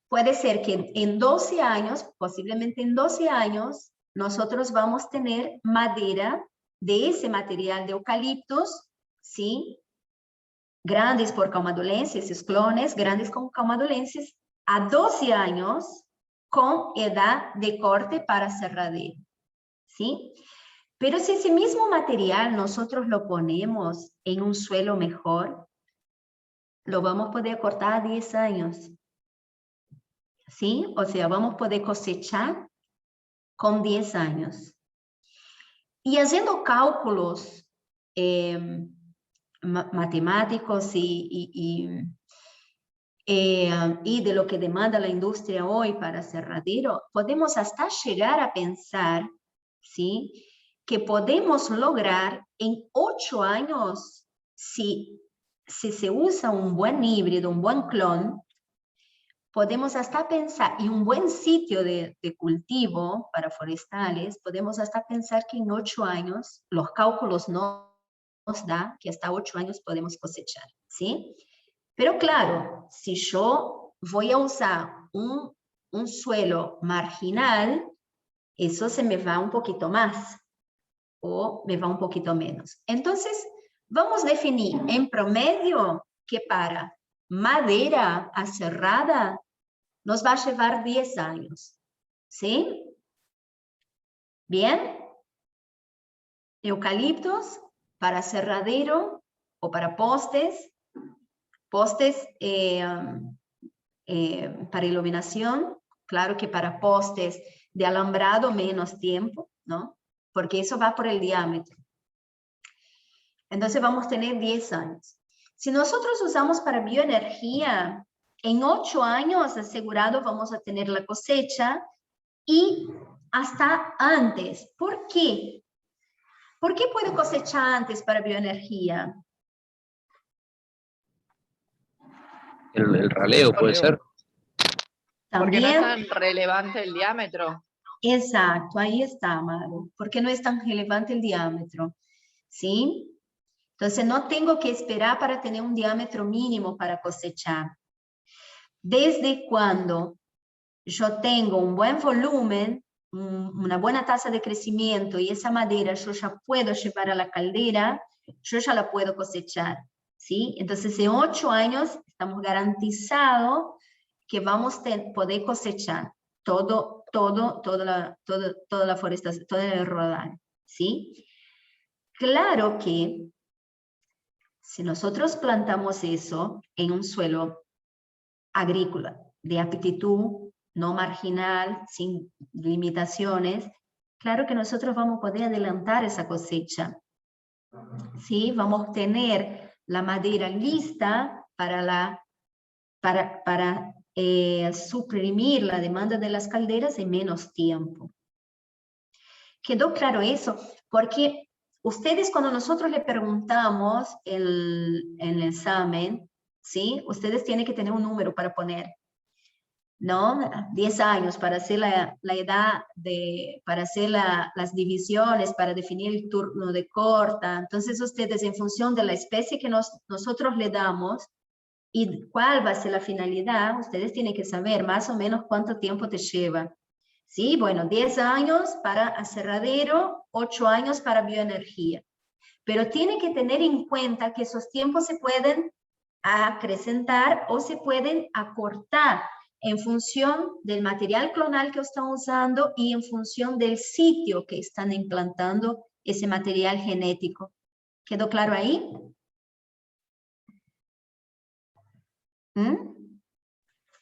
Puede ser que en 12 años, posiblemente en 12 años, nosotros vamos a tener madera de ese material de eucaliptos, ¿sí? Grandes por calmadolenses, clones grandes con calmadolenses, a 12 años con edad de corte para cerradero, ¿sí? Pero si ese mismo material nosotros lo ponemos en un suelo mejor, lo vamos a poder cortar a 10 años, ¿sí? O sea, vamos a poder cosechar con 10 años. Y haciendo cálculos matemáticos y de lo que demanda la industria hoy para cerradero, podemos hasta llegar a pensar, ¿sí?, que podemos lograr en 8 años, si se usa un buen híbrido, un buen clon, podemos hasta pensar, y un buen sitio de cultivo para forestales, podemos hasta pensar que en 8 años, los cálculos nos da que hasta 8 años podemos cosechar, ¿sí? Pero claro, si yo voy a usar un suelo marginal, eso se me va un poquito más o me va un poquito menos. Entonces, vamos a definir en promedio que para madera aserrada nos va a llevar 10 años, ¿sí? ¿Bien? Eucaliptos para aserradero o para postes para iluminación, claro que para postes de alambrado menos tiempo, ¿no? Porque eso va por el diámetro. Entonces vamos a tener 10 años. Si nosotros usamos para bioenergía, en 8 años asegurado vamos a tener la cosecha y hasta antes. ¿Por qué? ¿Por qué puedo cosechar antes para bioenergía? El raleo puede ser. Porque no También, es tan relevante el diámetro. exacto, ahí está, Maru. Porque no es tan relevante el diámetro, ¿sí? Entonces no tengo que esperar para tener un diámetro mínimo para cosechar. Desde cuando yo tengo un buen volumen, una buena tasa de crecimiento y esa madera yo ya puedo llevar a la caldera, yo ya la puedo cosechar, ¿sí? Entonces en 8 años estamos garantizados que vamos a poder cosechar toda la forestación, todo el rodal, ¿sí? Claro que si nosotros plantamos eso en un suelo agrícola de aptitud, no marginal, sin limitaciones, claro que nosotros vamos a poder adelantar esa cosecha, ¿sí? Vamos a tener la madera lista para suprimir la demanda de las calderas en menos tiempo. ¿Quedó claro eso? Porque ustedes, cuando nosotros le preguntamos en el examen, ¿sí? Ustedes tienen que tener un número para poner, ¿no? 10 años para hacer la edad, para hacer las divisiones, para definir el turno de corta. Entonces, ustedes, en función de la especie que nosotros le damos y cuál va a ser la finalidad, ustedes tienen que saber más o menos cuánto tiempo te lleva. Sí, bueno, 10 años para aserradero, 8 años para bioenergía. Pero tiene que tener en cuenta que esos tiempos se pueden acrecentar o se pueden acortar en función del material clonal que están usando y en función del sitio que están implantando ese material genético. ¿Quedó claro ahí?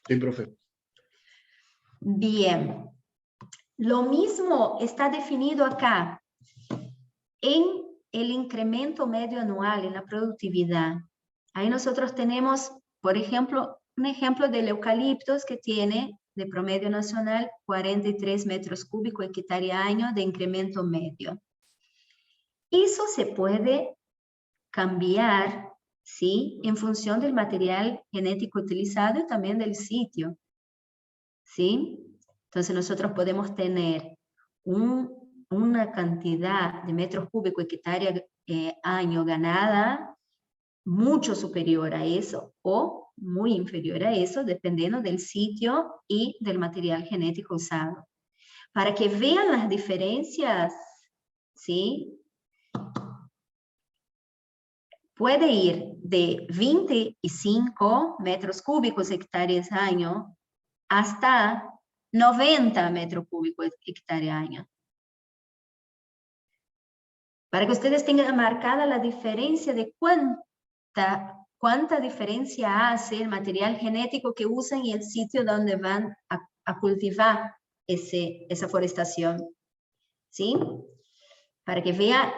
Sí, profe. Bien. Lo mismo está definido acá en el incremento medio anual en la productividad. Ahí nosotros tenemos, por ejemplo, un ejemplo del eucaliptos que tiene de promedio nacional 43 metros cúbicos hectárea año de incremento medio. Eso se puede cambiar ¿sí? En función del material genético utilizado y también del sitio, ¿sí? Entonces nosotros podemos tener una cantidad de metros cúbicos hectárea año ganada mucho superior a eso o muy inferior a eso, dependiendo del sitio y del material genético usado. Para que vean las diferencias, ¿sí? Puede ir de 25 metros cúbicos hectáreas año hasta 90 metros cúbicos hectárea año. Para que ustedes tengan marcada la diferencia de cuánta diferencia hace el material genético que usan y el sitio donde van a cultivar esa forestación. ¿Sí? Para que vea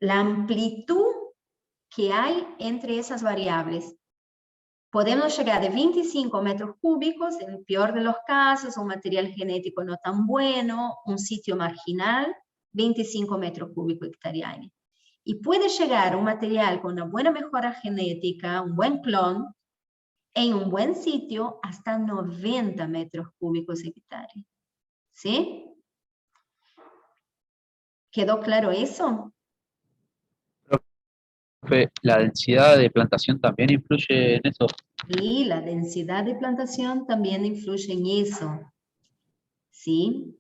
la amplitud que hay entre esas variables. Podemos llegar de 25 metros cúbicos, en el peor de los casos, un material genético no tan bueno, un sitio marginal, 25 metros cúbicos hectárea año. Y puede llegar un material con una buena mejora genética, un buen clon, en un buen sitio, hasta 90 metros cúbicos hectárea. ¿Sí? ¿Quedó claro eso? ¿La densidad de plantación también influye en eso? Y la densidad de plantación también influye en eso. ¿Sí?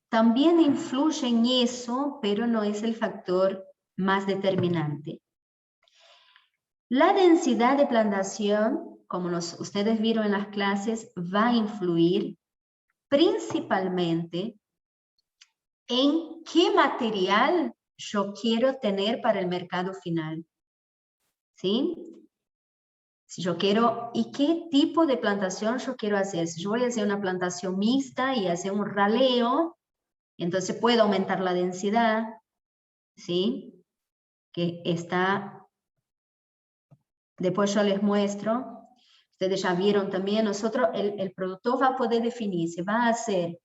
También influye en eso, pero no es el factor más determinante. La densidad de plantación, como ustedes vieron en las clases, va a influir principalmente en qué material yo quiero tener para el mercado final. ¿Sí? Si yo quiero, ¿y qué tipo de plantación yo quiero hacer? Si yo voy a hacer una plantación mixta y hacer un raleo, entonces puedo aumentar la densidad, ¿sí? Que está, después yo les muestro. Ustedes ya vieron también, nosotros, el productor va a poder definir si va a hacer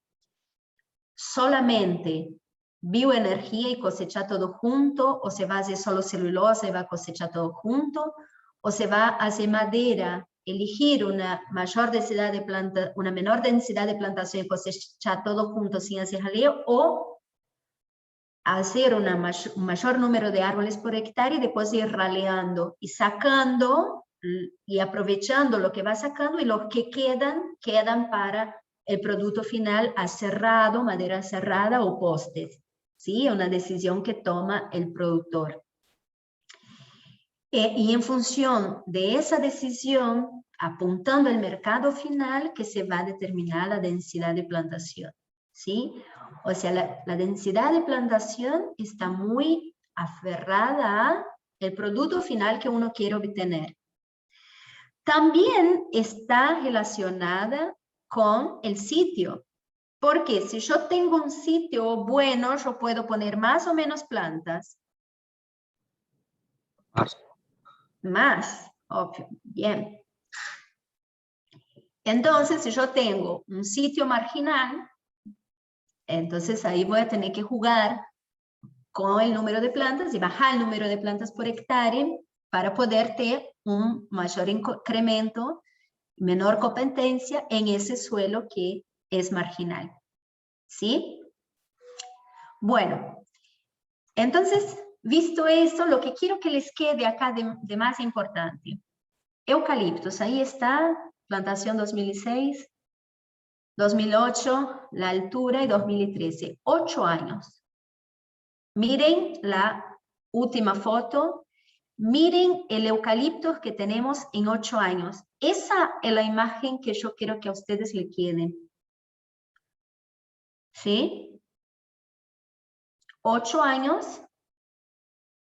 solamente bioenergía y cosechar todo junto, o se va a hacer solo celulosa y va a cosechar todo junto, o se va a hacer madera, elegir una menor densidad de plantación y cosechar todo junto sin hacer jaleo, o hacer un mayor número de árboles por hectárea y después ir raleando y sacando y aprovechando lo que va sacando, y los que quedan para el producto final aserrado, madera aserrada o postes. ¿Sí? Una decisión que toma el productor. Y en función de esa decisión, apuntando al mercado final, que se va a determinar la densidad de plantación. ¿Sí? O sea, la densidad de plantación está muy aferrada al producto final que uno quiere obtener. También está relacionada con el sitio. Porque si yo tengo un sitio bueno, yo puedo poner más o menos plantas. Más, obvio, bien. Entonces, si yo tengo un sitio marginal, entonces ahí voy a tener que jugar con el número de plantas y bajar el número de plantas por hectárea para poder tener un mayor incremento, menor competencia en ese suelo que es marginal. ¿Sí? Bueno, entonces, visto esto, lo que quiero que les quede acá de más importante. Eucaliptos, ahí está, plantación 2006, 2008, la altura, y 2013, 8 años. Miren la última foto, miren el eucalipto que tenemos en 8 años. Esa es la imagen que yo quiero que a ustedes le queden. ¿Sí? 8 años,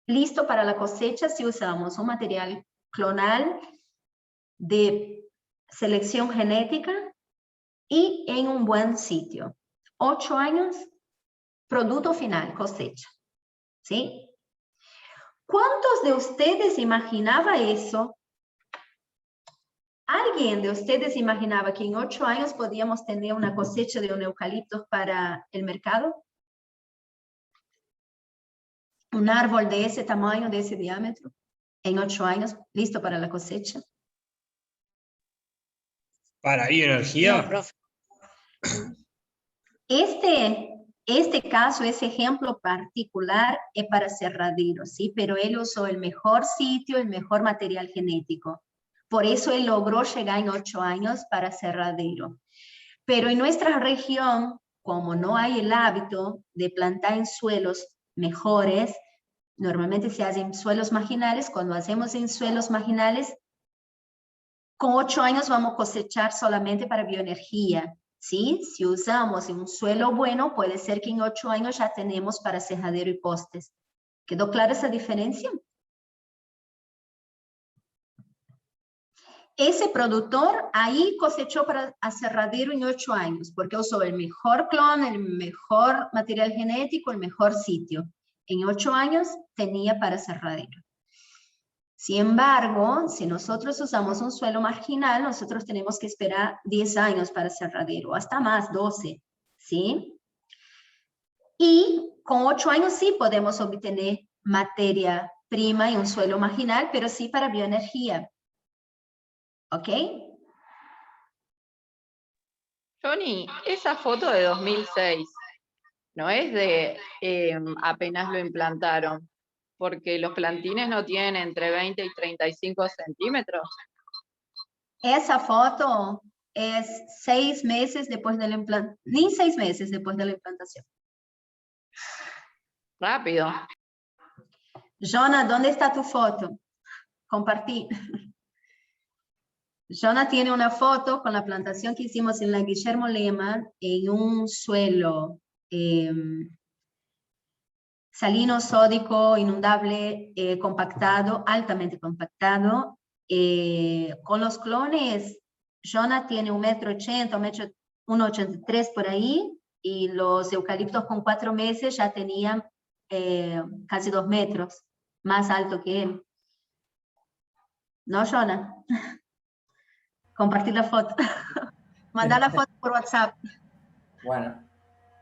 listo para la cosecha si usamos un material clonal de selección genética y en un buen sitio. 8 años, producto final, cosecha. ¿Sí? ¿Cuántos de ustedes imaginaba eso? ¿Alguien de ustedes imaginaba que en 8 años podíamos tener una cosecha de un eucalipto para el mercado? un árbol de ese tamaño, de ese diámetro, en 8 años, listo para la cosecha? ¿Para bioenergía? No, profe. Este caso, ese ejemplo particular es para Cerradero, ¿sí? Pero él usó el mejor sitio, el mejor material genético. Por eso él logró llegar en 8 años para Cerradero. Pero en nuestra región, como no hay el hábito de plantar en suelos mejores, normalmente se hace en suelos marginales. Cuando hacemos en suelos marginales, con 8 años vamos a cosechar solamente para bioenergía, ¿sí? Si usamos en un suelo bueno, puede ser que en 8 años ya tenemos para cerradero y postes. ¿Quedó clara esa diferencia? Ese productor ahí cosechó para aserradero en 8 años, porque usó el mejor clon, el mejor material genético, el mejor sitio. En 8 años tenía para aserradero. Sin embargo, si nosotros usamos un suelo marginal, nosotros tenemos que esperar 10 años para aserradero, hasta más, 12, ¿sí? Y con 8 años sí podemos obtener materia prima en un suelo marginal, pero sí para bioenergía. ¿Ok? Johnny, esa foto de 2006 no es de apenas lo implantaron, porque los plantines no tienen entre 20 y 35 centímetros. Esa foto es 6 meses después de la implantación, ni 6 meses después de la implantación. Rápido. Jonah, ¿dónde está tu foto? Compartí. Jonah tiene una foto con la plantación que hicimos en la Guillermo Lehmann en un suelo salino, sódico, inundable, compactado, altamente compactado. Con los clones, Jonah tiene 1,80 m, 1,83 m por ahí, y los eucaliptos con 4 meses ya tenían casi 2 metros, más alto que él. ¿No, Jonah? Compartir la foto. Mandar la foto por WhatsApp. Bueno.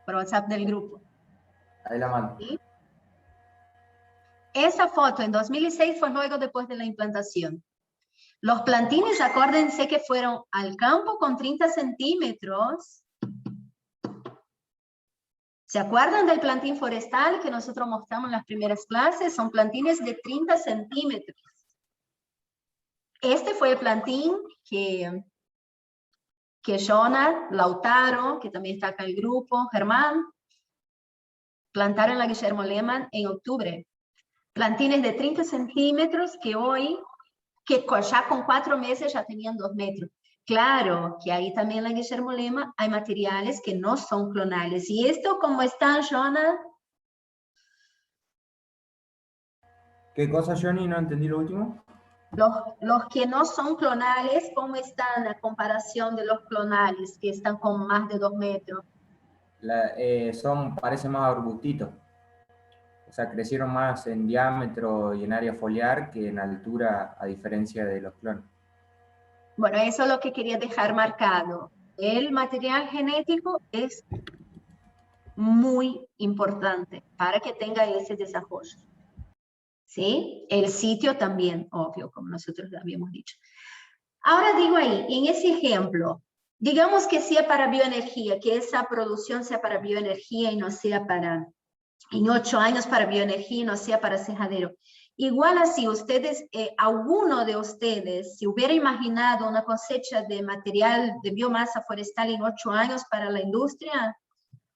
Por WhatsApp del grupo. Ahí la mando. ¿Sí? Esa foto en 2006 fue luego después de la implantación. Los plantines, acuérdense que fueron al campo con 30 centímetros. ¿Se acuerdan del plantín forestal que nosotros mostramos en las primeras clases? Son plantines de 30 centímetros. Este fue el plantín que Jonah, Lautaro, que también está acá en el grupo, Germán, plantaron en la Guillermo Lehmann en octubre. Plantines de 30 centímetros que hoy, que ya con 4 meses ya tenían 2 metros. Claro que ahí también en la Guillermo Lehmann hay materiales que no son clonales. ¿Y esto cómo están, Jonah? ¿Qué cosa, Johnny? No entendí lo último. Los que no son clonales, ¿cómo están a comparación de los clonales que están con más de 2 metros? Parecen más arbustitos. O sea, crecieron más en diámetro y en área foliar que en altura, a diferencia de los clones. Bueno, eso es lo que quería dejar marcado. El material genético es muy importante para que tenga ese desarrollo. ¿Sí? El sitio también, obvio, como nosotros habíamos dicho. Ahora digo ahí, en ese ejemplo, digamos que sea para bioenergía, que esa producción sea para bioenergía y no sea para, en 8 años para bioenergía y no sea para cerradero. Igual así, ustedes, alguno de ustedes, si hubiera imaginado una cosecha de material de biomasa forestal en 8 años para la industria,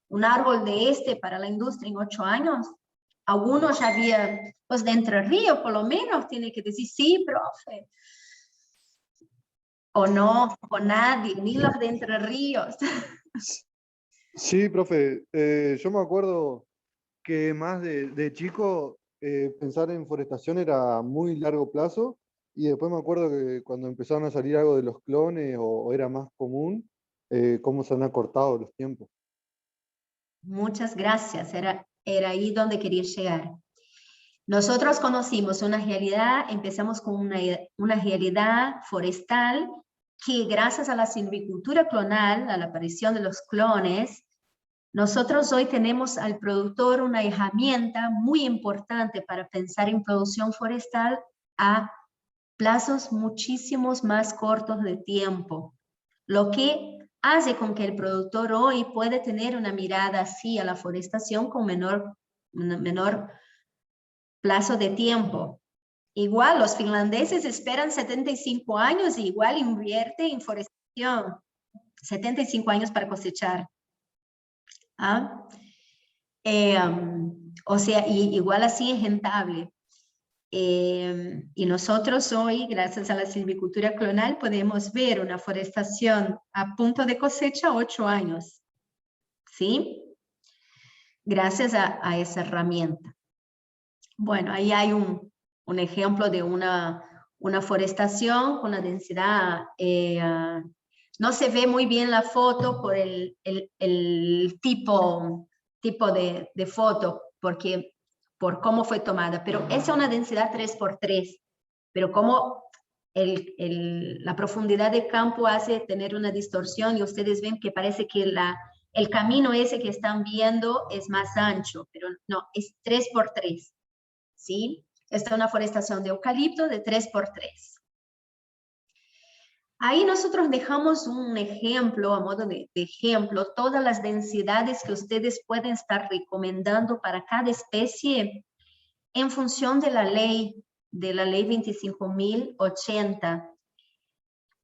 un árbol de este para la industria en 8 años, algunos ya había, pues de Entre Ríos por lo menos, tiene que decir, sí, profe. O no, o nadie, ni los de Entre Ríos. Sí, profe, yo me acuerdo que más de chico pensar en forestación era muy largo plazo, y después me acuerdo que cuando empezaron a salir algo de los clones o era más común, cómo se han acortado los tiempos. Muchas gracias, era ahí donde quería llegar. Nosotros conocimos una realidad, empezamos con una realidad forestal que gracias a la silvicultura clonal, a la aparición de los clones, Nosotros hoy tenemos al productor una herramienta muy importante para pensar en producción forestal a plazos muchísimos más cortos de tiempo, lo que hace con que el productor hoy puede tener una mirada así a la forestación con menor plazo de tiempo. Igual los finlandeses esperan 75 años y igual invierte en forestación, 75 años para cosechar. ¿Ah? O sea, igual así es rentable. Y nosotros hoy, gracias a la silvicultura clonal, podemos ver una forestación a punto de cosecha 8 años. ¿Sí? Gracias a esa herramienta. Bueno, ahí hay un ejemplo de una forestación con una densidad, no se ve muy bien la foto por el tipo de foto, porque por cómo fue tomada, pero esa es una densidad 3x3, pero como la profundidad de campo hace tener una distorsión y ustedes ven que parece que el camino ese que están viendo es más ancho, pero no, es 3x3, ¿sí? Esta es una forestación de eucalipto de 3x3. Ahí nosotros dejamos un ejemplo, a modo de ejemplo, todas las densidades que ustedes pueden estar recomendando para cada especie en función de la ley 25.080.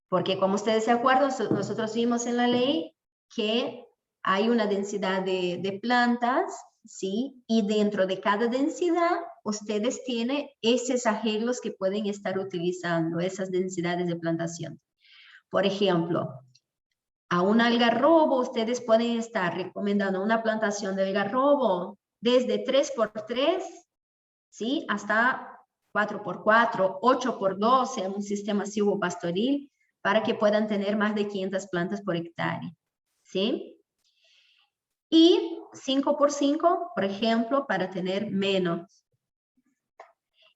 Porque como ustedes se acuerdan, nosotros vimos en la ley que hay una densidad de plantas, ¿sí? Y dentro de cada densidad, ustedes tienen esos arreglos que pueden estar utilizando, esas densidades de plantación. Por ejemplo, a un algarrobo, ustedes pueden estar recomendando una plantación de algarrobo desde 3x3, ¿sí? Hasta 4x4, 8x12, en un sistema silvopastoril, para que puedan tener más de 500 plantas por hectárea, ¿sí? Y 5x5, por ejemplo, para tener menos.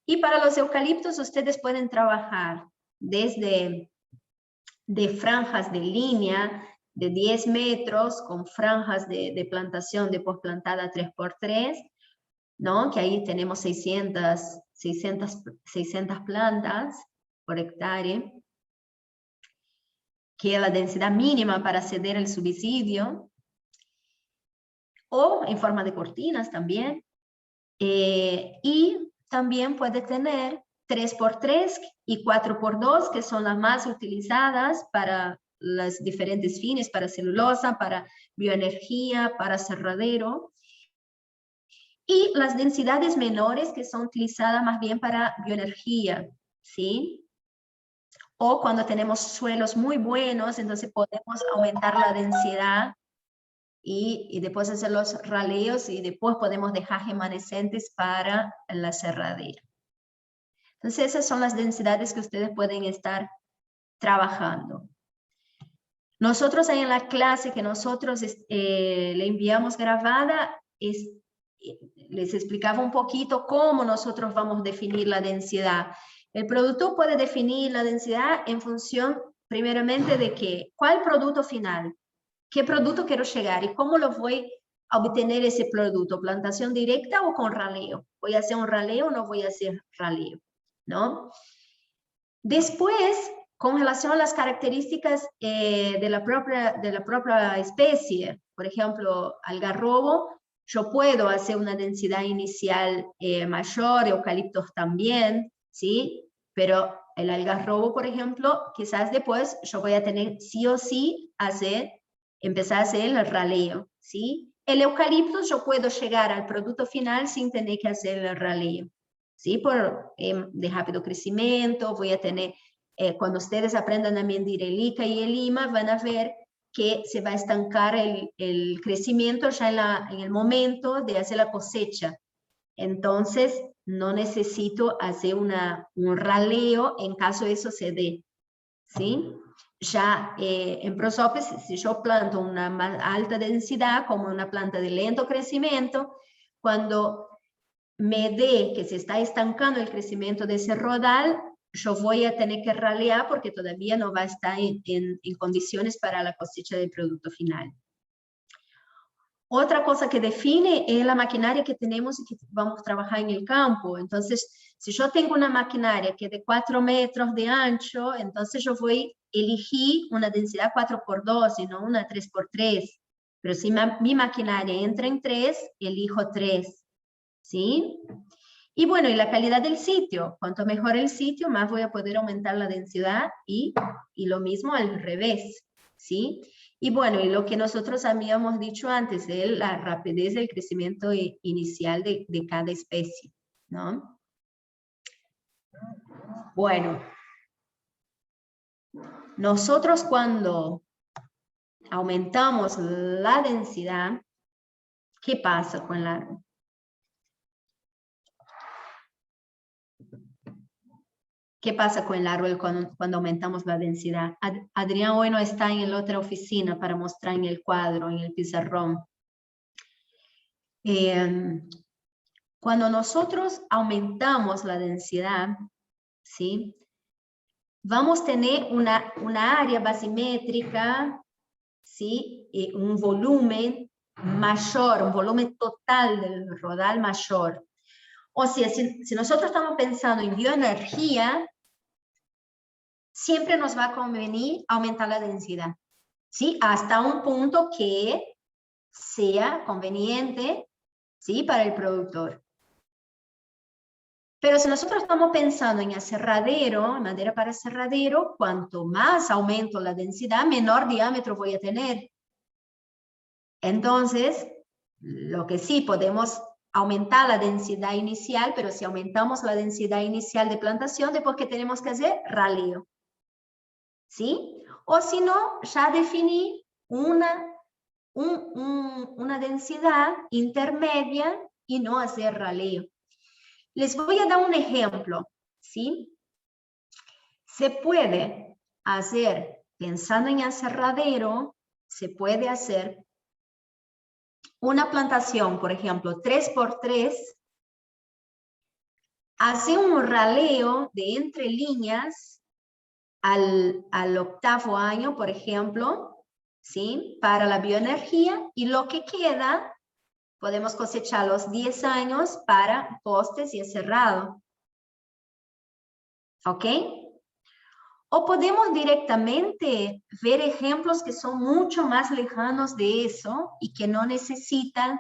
Y para los eucaliptos, ustedes pueden trabajar desde franjas de línea de 10 metros con franjas de plantación de posplantada 3x3, ¿no? Que ahí tenemos 600 plantas por hectárea, que es la densidad mínima para ceder el subsidio, o en forma de cortinas también. Y también puede tener 3x3 y 4x2, que son las más utilizadas para los diferentes fines, para celulosa, para bioenergía, para cerradero. Y las densidades menores, que son utilizadas más bien para bioenergía, ¿sí? O cuando tenemos suelos muy buenos, entonces podemos aumentar la densidad y después hacer los raleos y después podemos dejar remanescentes para la cerradera. Entonces esas son las densidades que ustedes pueden estar trabajando. Nosotros ahí en la clase que nosotros le enviamos grabada, les explicaba un poquito cómo nosotros vamos a definir la densidad. El productor puede definir la densidad en función primeramente de cuál producto final, qué producto quiero llegar y cómo lo voy a obtener ese producto, plantación directa o con raleo. ¿Voy a hacer un raleo o no voy a hacer raleo? ¿No? Después, con relación a las características de la propia especie, por ejemplo, algarrobo, yo puedo hacer una densidad inicial mayor, eucaliptos también, ¿sí? Pero el algarrobo, por ejemplo, quizás después yo voy a tener sí o sí empezar a hacer el raleo, ¿sí? El eucalipto yo puedo llegar al producto final sin tener que hacer el raleo, ¿sí? De rápido crecimiento, voy a tener, cuando ustedes aprendan a medir el ICA y el IMA, van a ver que se va a estancar el crecimiento ya en el momento de hacer la cosecha. Entonces, no necesito hacer un raleo en caso eso se dé, ¿sí? Ya en prosopis, si yo planto una más alta densidad, como una planta de lento crecimiento, cuando me dé que se está estancando el crecimiento de ese rodal, yo voy a tener que ralear porque todavía no va a estar en condiciones para la cosecha del producto final. Otra cosa que define es la maquinaria que tenemos y que vamos a trabajar en el campo. Entonces, si yo tengo una maquinaria que es de 4 metros de ancho, entonces yo voy a elegir una densidad 4x2 y no una 3x3. Pero si mi maquinaria entra en 3, elijo 3. ¿Sí? Y bueno, y la calidad del sitio. Cuanto mejor el sitio, más voy a poder aumentar la densidad y lo mismo al revés. ¿Sí? Y bueno, y lo que nosotros habíamos dicho antes, es la rapidez del crecimiento inicial de cada especie, ¿no? Bueno, nosotros cuando aumentamos la densidad, ¿qué pasa con el árbol? ¿Qué pasa con el árbol cuando aumentamos la densidad? Adrián hoy no está en la otra oficina para mostrar en el cuadro, en el pizarrón. Cuando nosotros aumentamos la densidad, ¿sí? Vamos a tener una área basimétrica, ¿sí? Un volumen mayor, un volumen total del rodal mayor. O sea, si nosotros estamos pensando en bioenergía, siempre nos va a convenir aumentar la densidad, ¿sí? Hasta un punto que sea conveniente, ¿sí? Para el productor. Pero si nosotros estamos pensando en aserradero, en madera para aserradero, cuanto más aumento la densidad, menor diámetro voy a tener. Entonces, lo que sí podemos aumentar la densidad inicial, pero si aumentamos la densidad inicial de plantación, después que tenemos que hacer raleo. ¿Sí? O si no, ya definir una densidad intermedia y no hacer raleo. Les voy a dar un ejemplo, ¿sí? Se puede hacer, pensando en aserradero, se puede hacer una plantación, por ejemplo, 3x3, hacer un raleo de entre líneas al 8º año, por ejemplo, ¿sí? Para la bioenergía, y lo que queda podemos cosechar los 10 años para postes y aserrado. ¿Ok? O podemos directamente ver ejemplos que son mucho más lejanos de eso y que no necesitan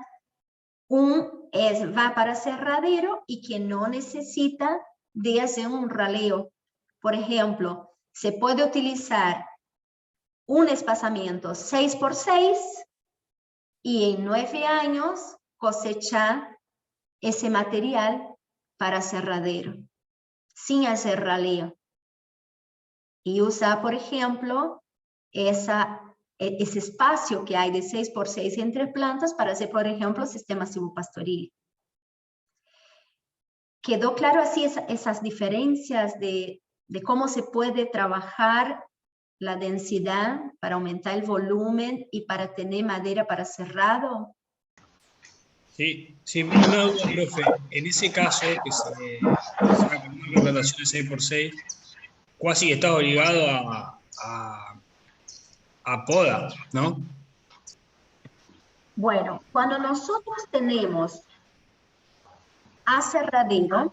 va para aserradero y que no necesita de hacer un raleo. Por ejemplo, se puede utilizar un espacamiento 6x6 y en 9 años cosechar ese material para aserradero, sin hacer raleo. Y usar, por ejemplo, ese espacio que hay de 6x6 entre plantas para hacer, por ejemplo, sistema silvopastoril. ¿Quedó claro así esas diferencias de cómo se puede trabajar la densidad para aumentar el volumen y para tener madera para cerrado? Sí, sí, una duda, profe. En ese caso, que se saca con una plantación de 6x6, casi está obligado a poda, ¿no? Bueno, cuando nosotros tenemos aserradero,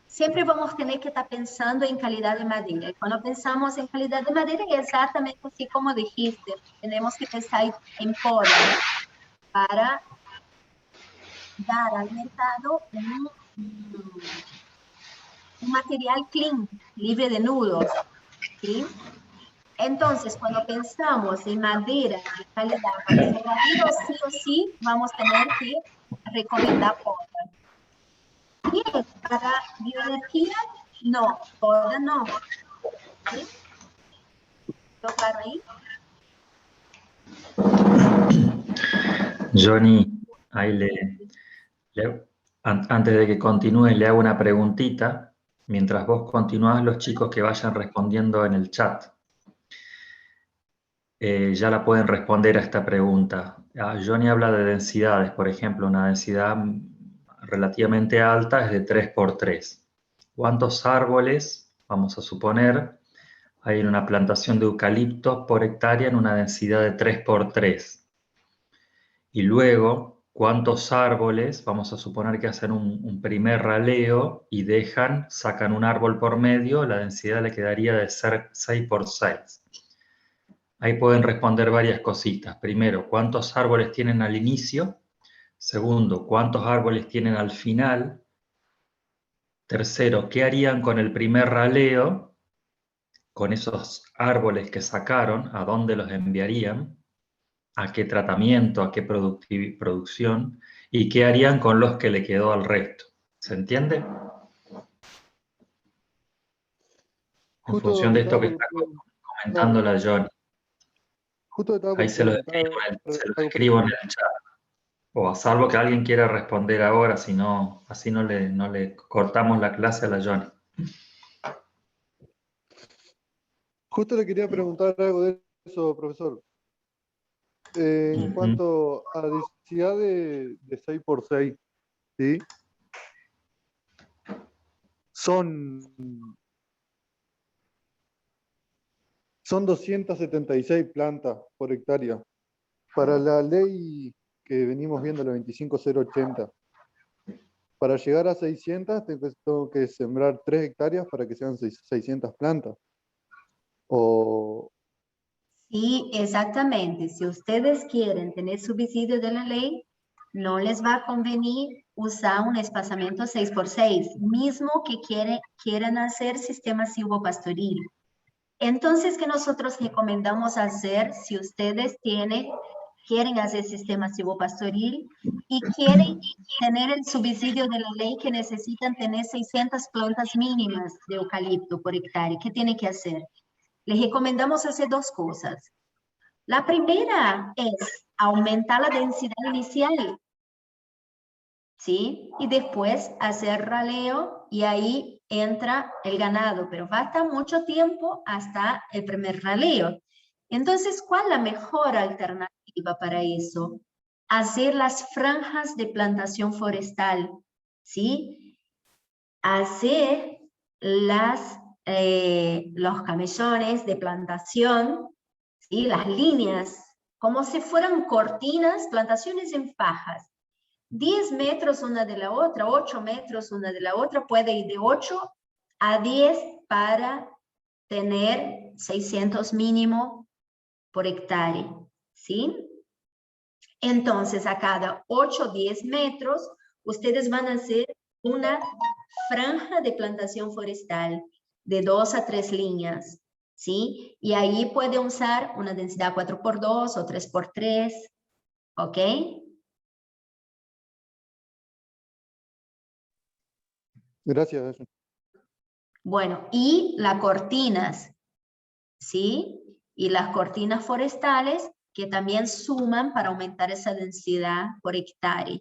siempre vamos a tener que estar pensando en calidad de madera. Y cuando pensamos en calidad de madera, es exactamente así como dijiste. Tenemos que pensar en poda para dar al mercado un material clean, libre de nudos, ¿sí? Entonces, cuando pensamos en madera de calidad para cerradero, sí o sí vamos a tener que recomendar poda. Y para bioenergía, no, poda no. ¿Sí? ¿Está claro ahí? Johnny, ahí antes de que continúe, le hago una preguntita. Mientras vos continuás, los chicos que vayan respondiendo en el chat, ya la pueden responder a esta pregunta. Johnny habla de densidades, por ejemplo, una densidad relativamente alta es de 3x3. ¿Cuántos árboles, vamos a suponer, hay en una plantación de eucaliptos por hectárea en una densidad de 3x3? y luego cuántos árboles, vamos a suponer que hacen un primer raleo y sacan un árbol por medio, la densidad le quedaría de ser 6 por 6. Ahí pueden responder varias cositas. Primero, ¿cuántos árboles tienen al inicio? Segundo, ¿cuántos árboles tienen al final? Tercero, ¿qué harían con el primer raleo? Con esos árboles que sacaron, ¿a dónde los enviarían? ¿A qué tratamiento? ¿A qué producción? ¿Y qué harían con los que le quedó al resto? ¿Se entiende? En Justo función te de esto estaba que está por- comentando la Johnny. Justo te estaba Ahí por se lo preguntar escribo en el chat. O a salvo que alguien quiera responder ahora, si no, así no le cortamos la clase a la Johnny. Justo le quería preguntar algo de eso, profesor. En cuanto a la densidad de 6 por 6, ¿sí? Son 276 plantas por hectárea. Para la ley que venimos viendo, la 25080, para llegar a 600 tengo que sembrar 3 hectáreas para que sean 600 plantas. O... Sí, exactamente. Si ustedes quieren tener subsidio de la ley, no les va a convenir usar un espaciamiento 6 por 6, mismo que quieran hacer sistema silvopastoril. Entonces, ¿qué nosotros recomendamos hacer si ustedes quieren hacer sistema silvopastoril y quieren tener el subsidio de la ley que necesitan tener 600 plantas mínimas de eucalipto por hectárea? ¿Qué tienen que hacer? Les recomendamos hacer dos cosas. La primera es aumentar la densidad inicial, ¿sí? Y después hacer raleo y ahí entra el ganado, pero va a estar mucho tiempo hasta el primer raleo. Entonces, ¿cuál es la mejor alternativa para eso? Hacer las franjas de plantación forestal, ¿sí? Hacer los camellones de plantación, ¿sí? Las líneas, como si fueran cortinas, plantaciones en fajas. 10 metros una de la otra, 8 metros una de la otra, puede ir de 8 a 10 para tener 600 mínimo por hectárea, ¿sí? Entonces, a cada 8 o 10 metros, ustedes van a hacer una franja de plantación forestal de 2 a 3 líneas, ¿sí? Y ahí puede usar una densidad 4x2 o 3x3, ¿ok? Gracias. Bueno, y las cortinas, ¿sí? Y las cortinas forestales que también suman para aumentar esa densidad por hectárea.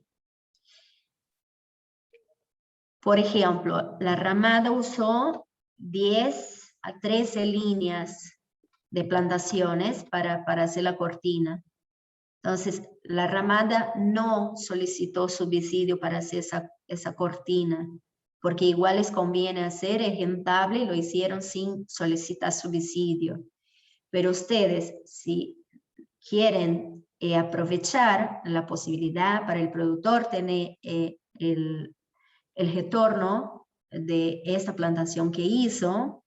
Por ejemplo, la ramada usó 10 a 13 líneas de plantaciones para hacer la cortina. Entonces, la ramada no solicitó subsidio para hacer esa cortina, porque igual les conviene hacer, es rentable, y lo hicieron sin solicitar subsidio. Pero ustedes, si quieren aprovechar la posibilidad para el productor tener el retorno de esta plantación que hizo,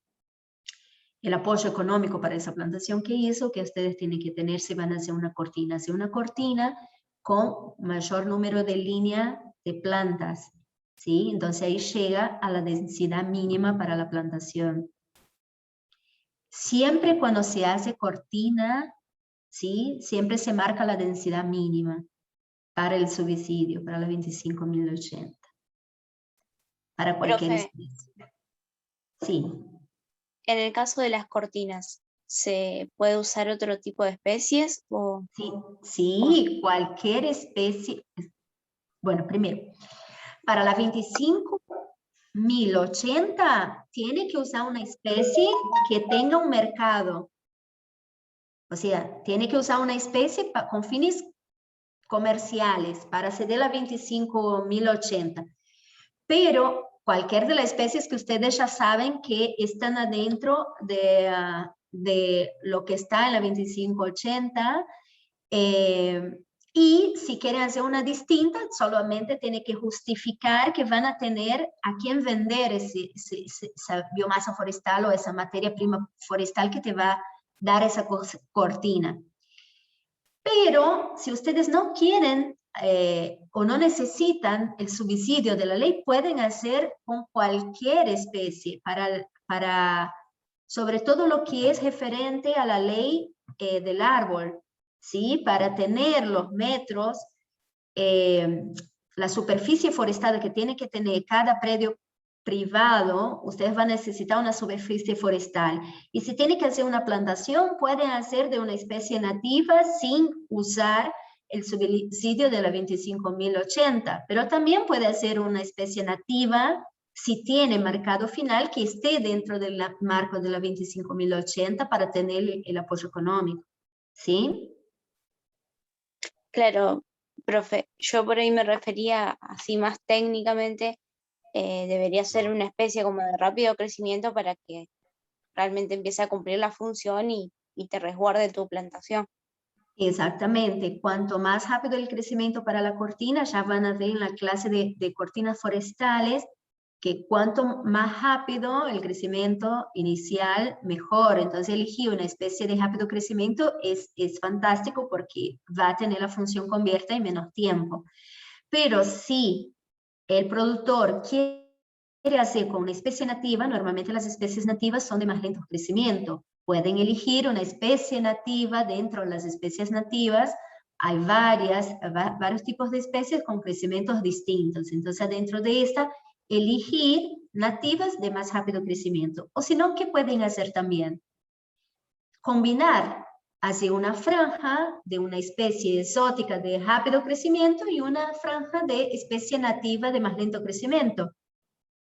el apoyo económico para esa plantación que hizo, que ustedes tienen que tener si van a hacer una cortina. Hacer una cortina con mayor número de líneas de plantas, ¿sí? Entonces ahí llega a la densidad mínima para la plantación. Siempre cuando se hace cortina, ¿sí? Siempre se marca la densidad mínima para el subsidio, para la 25.080. Para cualquier especie. Sí. En el caso de las cortinas, ¿se puede usar otro tipo de especies? O... Sí, cualquier especie. Bueno, primero, para la 25.080 tiene que usar una especie que tenga un mercado. O sea, tiene que usar una especie con fines comerciales para ceder la 25.080. Pero cualquier de las especies que ustedes ya saben que están adentro de lo que está en la 2580, Y si quieren hacer una distinta, solamente tienen que justificar que van a tener a quién vender esa biomasa forestal o esa materia prima forestal que te va a dar esa cortina. Pero si ustedes no quieren o no necesitan el subsidio de la ley, pueden hacer con cualquier especie para sobre todo lo que es referente a la ley del árbol, ¿sí? Para tener los metros, la superficie forestal que tiene que tener cada predio privado, ustedes van a necesitar una superficie forestal. Y si tienen que hacer una plantación, pueden hacer de una especie nativa sin usar el subsidio de la 25.080, pero también puede hacer una especie nativa si tiene mercado final que esté dentro del marco de la 25.080 para tener el apoyo económico, ¿sí? Claro, profe, yo por ahí me refería así más técnicamente, debería ser una especie como de rápido crecimiento para que realmente empiece a cumplir la función y te resguarde tu plantación. Exactamente, cuanto más rápido el crecimiento para la cortina, ya van a ver en la clase de cortinas forestales, que cuanto más rápido el crecimiento inicial, mejor. Entonces elegir una especie de rápido crecimiento es fantástico porque va a tener la función cubierta en menos tiempo. Pero si el productor quiere hacer con una especie nativa, normalmente las especies nativas son de más lento crecimiento. Pueden elegir una especie nativa dentro de las especies nativas. Hay varios tipos de especies con crecimientos distintos. Entonces, dentro de esta, elegir nativas de más rápido crecimiento. O si no, ¿qué pueden hacer también? Combinar, hacer una franja de una especie exótica de rápido crecimiento y una franja de especie nativa de más lento crecimiento.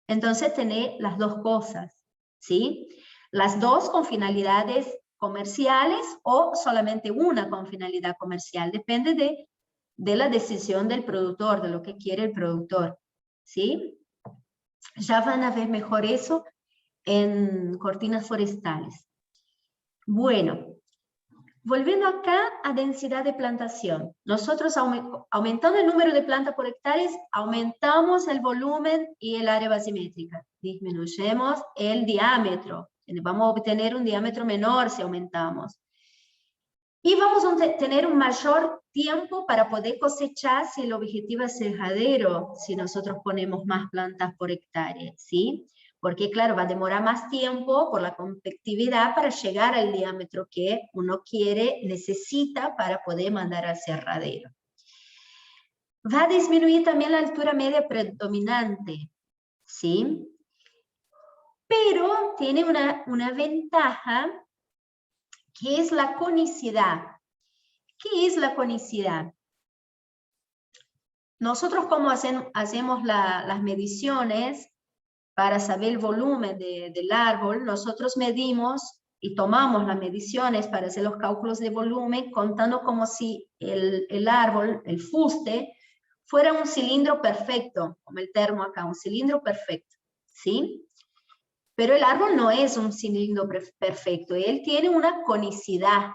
Entonces, tener las dos cosas, ¿sí? Las dos con finalidades comerciales o solamente una con finalidad comercial. Depende de la decisión del productor, de lo que quiere el productor, ¿sí? Ya van a ver mejor eso en cortinas forestales. Bueno, volviendo acá a densidad de plantación. Nosotros aumentando el número de plantas por hectárea, aumentamos el volumen y el área basimétrica. Disminuyemos el diámetro. Vamos a obtener un diámetro menor si aumentamos. Y vamos a tener un mayor tiempo para poder cosechar si el objetivo es cerradero, si nosotros ponemos más plantas por hectárea, ¿sí? Porque claro, va a demorar más tiempo por la competitividad para llegar al diámetro que uno quiere, necesita para poder mandar al cerradero. Va a disminuir también la altura media predominante, ¿sí? Pero tiene una ventaja que es la conicidad. ¿Qué es la conicidad? Nosotros como hacemos las mediciones para saber el volumen del árbol, nosotros medimos y tomamos las mediciones para hacer los cálculos de volumen, contando como si el árbol, el fuste, fuera un cilindro perfecto, como el termo acá, un cilindro perfecto, ¿sí? Pero el árbol no es un cilindro perfecto, él tiene una conicidad.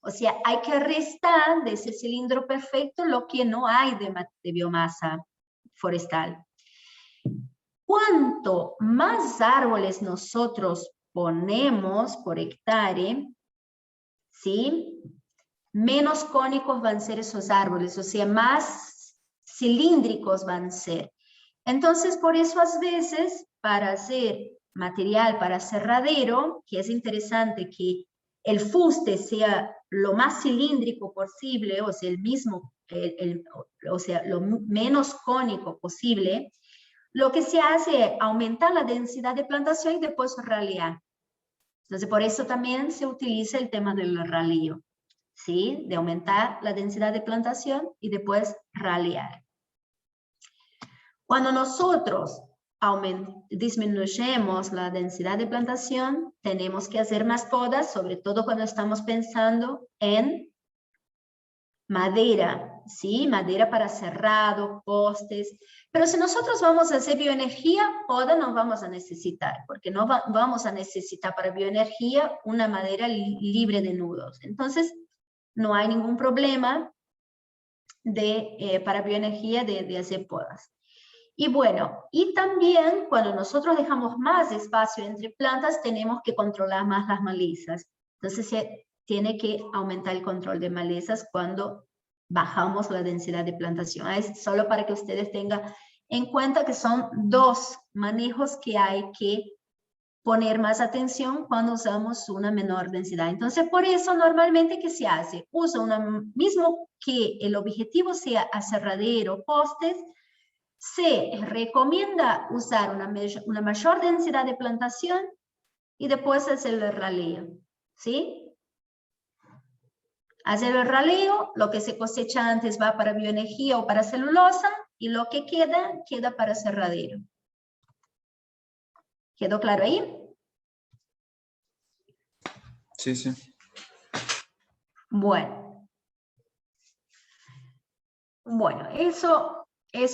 O sea, hay que restar de ese cilindro perfecto lo que no hay de biomasa forestal. Cuanto más árboles nosotros ponemos por hectárea, ¿sí? Menos cónicos van a ser esos árboles, o sea, más cilíndricos van a ser. Entonces, por eso a veces, para hacer material para cerradero, que es interesante que el fuste sea lo más cilíndrico posible, o sea, el mismo, o sea, lo menos cónico posible, lo que se hace es aumentar la densidad de plantación y después ralear. Entonces, por eso también se utiliza el tema del raleo, ¿sí? De aumentar la densidad de plantación y después ralear. Cuando nosotros disminuyemos la densidad de plantación, tenemos que hacer más podas, sobre todo cuando estamos pensando en madera, ¿sí? Madera para cerrado, postes. Pero si nosotros vamos a hacer bioenergía, poda no vamos a necesitar, porque no vamos a necesitar para bioenergía una madera libre de nudos. Entonces, no hay ningún problema para bioenergía de hacer podas. Y bueno, y también cuando nosotros dejamos más espacio entre plantas, tenemos que controlar más las malezas. Entonces se tiene que aumentar el control de malezas cuando bajamos la densidad de plantación. Es solo para que ustedes tengan en cuenta que son dos manejos que hay que poner más atención cuando usamos una menor densidad. Entonces, por eso normalmente, ¿qué se hace? Usa mismo que el objetivo sea aserradero, postes, se recomienda usar una mayor densidad de plantación y después hacer el raleo, ¿sí? Hacer el raleo, lo que se cosecha antes va para bioenergía o para celulosa, y lo que queda para aserradero. ¿Quedó claro ahí? Sí, sí. Bueno, eso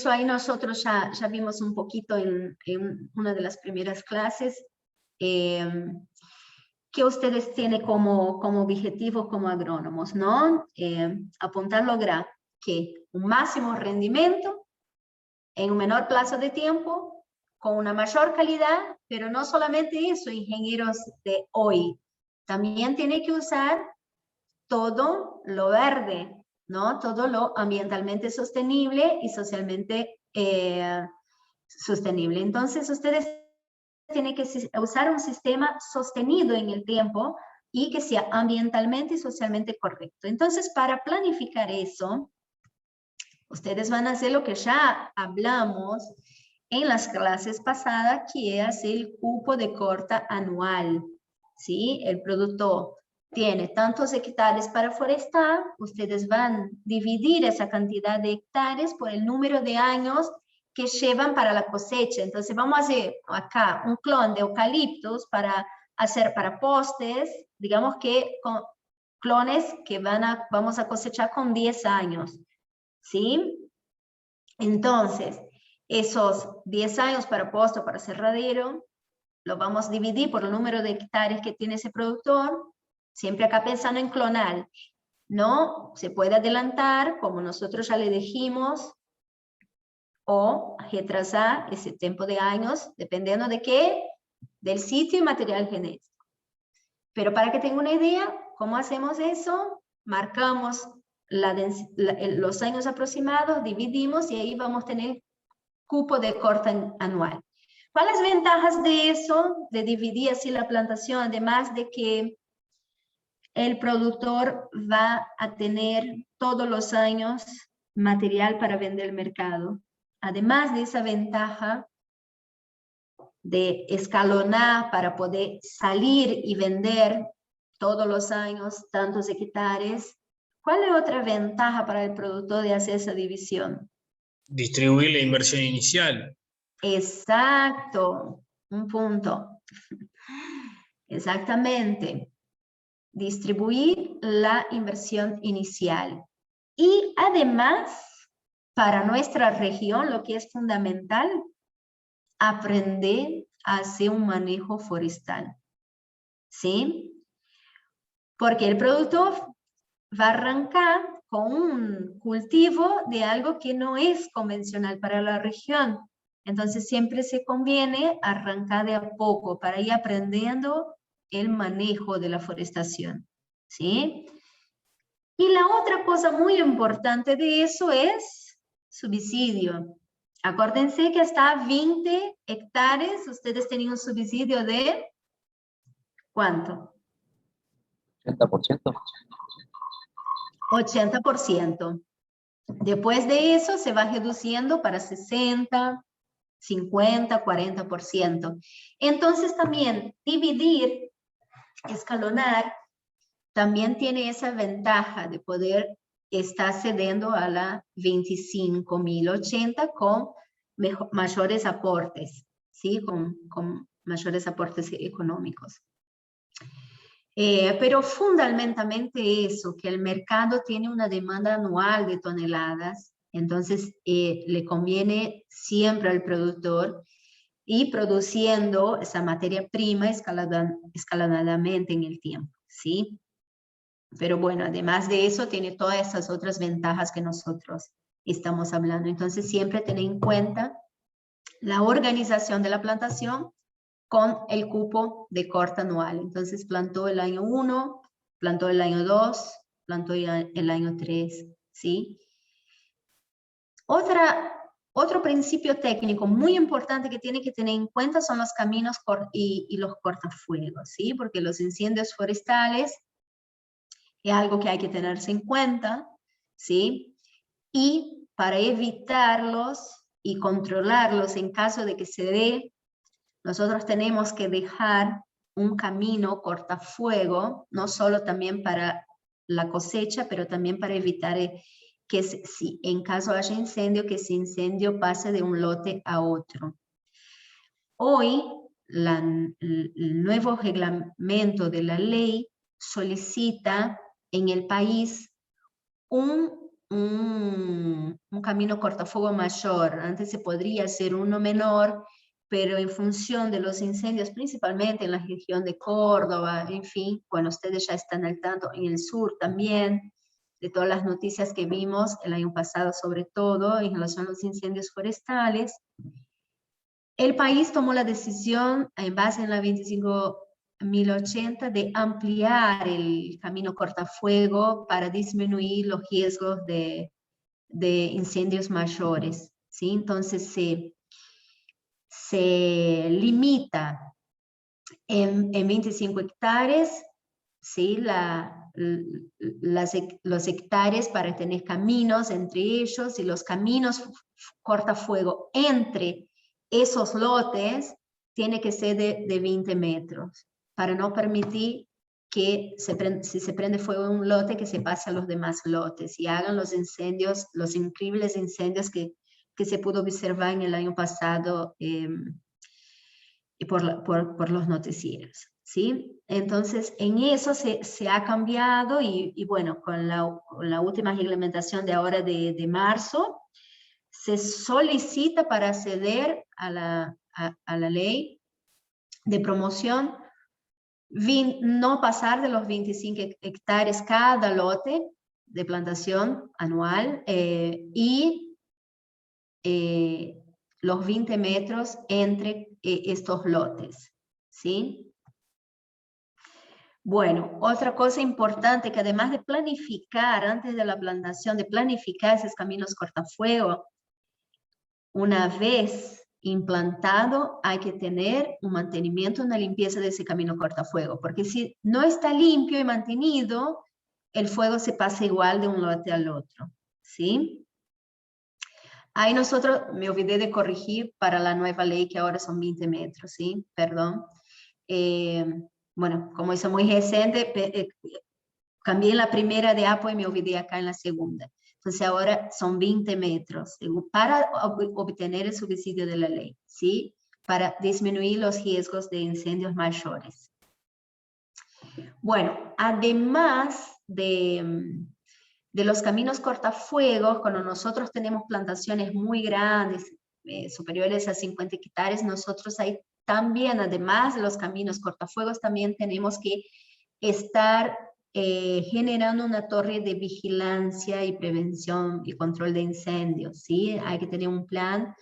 ahí nosotros ya vimos un poquito en una de las primeras clases, que ustedes tienen como objetivo como agrónomos, ¿no? Apuntar lograr que un máximo rendimiento en un menor plazo de tiempo, con una mayor calidad, pero no solamente eso, ingenieros de hoy, también tiene que usar todo lo verde, ¿no? Todo lo ambientalmente sostenible y socialmente sostenible. Entonces, ustedes tienen que usar un sistema sostenido en el tiempo y que sea ambientalmente y socialmente correcto. Entonces, para planificar eso, ustedes van a hacer lo que ya hablamos en las clases pasadas, que es el cupo de corta anual, ¿sí? El productor tiene tantos hectáreas para forestar, ustedes van a dividir esa cantidad de hectáreas por el número de años que llevan para la cosecha. Entonces vamos a hacer acá un clon de eucaliptos para hacer para postes, digamos que con clones que vamos a cosechar con 10 años, ¿sí? Entonces, esos 10 años para poste o para cerradero, lo vamos a dividir por el número de hectáreas que tiene ese productor, siempre acá pensando en clonal, ¿no? Se puede adelantar, como nosotros ya le dijimos, o retrasar ese tiempo de años, dependiendo de qué, del sitio y material genético. Pero para que tengan una idea, ¿cómo hacemos eso? Marcamos los años aproximados, dividimos y ahí vamos a tener cupo de corta anual. ¿Cuáles ventajas de eso, de dividir así la plantación? Además de que el productor va a tener todos los años material para vender al mercado. Además de esa ventaja de escalonar para poder salir y vender todos los años tantos hectáreas, ¿cuál es otra ventaja para el productor de hacer esa división? Distribuir la inversión inicial. Exacto, un punto. Exactamente. Distribuir la inversión inicial. Y además, para nuestra región, lo que es fundamental, aprender a hacer un manejo forestal. ¿Sí? Porque el productor va a arrancar con un cultivo de algo que no es convencional para la región. Entonces siempre se conviene arrancar de a poco para ir aprendiendo el manejo de la forestación, ¿sí? Y la otra cosa muy importante de eso es subsidio. Acuérdense que hasta 20 hectáreas ustedes tenían un subsidio de ¿cuánto? 80%. 80%. Después de eso se va reduciendo para 60, 50, 40%. Entonces también dividir, escalonar, también tiene esa ventaja de poder estar cediendo a la 25.080 con mayores aportes, ¿sí? Con mayores aportes económicos. Pero fundamentalmente eso, que el mercado tiene una demanda anual de toneladas, entonces le conviene siempre al productor ir produciendo esa materia prima escalonadamente en el tiempo, ¿sí? Pero bueno, además de eso, tiene todas esas otras ventajas que nosotros estamos hablando. Entonces, siempre tener en cuenta la organización de la plantación con el cupo de corte anual. Entonces, plantó el año 1, plantó el año 2, plantó el año 3, ¿sí? Otro principio técnico muy importante que tiene que tener en cuenta son los caminos y los cortafuegos, ¿sí? Porque los incendios forestales es algo que hay que tenerse en cuenta, ¿sí? Y para evitarlos y controlarlos en caso de que se dé, nosotros tenemos que dejar un camino cortafuego, no solo también para la cosecha, pero también para evitar que si en caso haya incendio, que ese incendio pase de un lote a otro. Hoy, el nuevo reglamento de la ley solicita en el país un camino cortafuego mayor. Antes se podría hacer uno menor, pero en función de los incendios, principalmente en la región de Córdoba, en fin, bueno, ustedes ya están al tanto, en el sur también, de todas las noticias que vimos el año pasado, sobre todo en relación a los incendios forestales. El país tomó la decisión, en base en la 25.080, de ampliar el camino cortafuego para disminuir los riesgos de incendios mayores, ¿sí? Entonces se limita en 25 hectáreas, ¿sí? Los hectáreas para tener caminos entre ellos, y los caminos cortafuego entre esos lotes tiene que ser de 20 metros, para no permitir que si se prende fuego en un lote, que se pase a los demás lotes y hagan los incendios, los increíbles incendios que se pudo observar en el año pasado por los noticieros, ¿sí? Entonces, en eso se ha cambiado y bueno, con la última reglamentación de ahora de marzo, se solicita para acceder a la ley de promoción no pasar de los 25 hectáreas cada lote de plantación anual y los 20 metros entre estos lotes, ¿sí? Bueno, otra cosa importante que además de planificar antes de la plantación, de planificar esos caminos cortafuego, una vez implantado hay que tener un mantenimiento, una limpieza de ese camino cortafuego, porque si no está limpio y mantenido, el fuego se pasa igual de un lote al otro, ¿sí? Ahí nosotros, me olvidé de corregir para la nueva ley que ahora son 20 metros, ¿sí? Perdón. Bueno, como eso es muy reciente, cambié en la primera de APO y me olvidé acá en la segunda. Entonces ahora son 20 metros para obtener el subsidio de la ley, ¿sí? Para disminuir los riesgos de incendios mayores. Bueno, además de los caminos cortafuegos, cuando nosotros tenemos plantaciones muy grandes, superiores a 50 hectáreas, nosotros ahí también, además de los caminos cortafuegos, también tenemos que estar generando una torre de vigilancia y prevención y control de incendios, ¿sí? Hay que tener un plan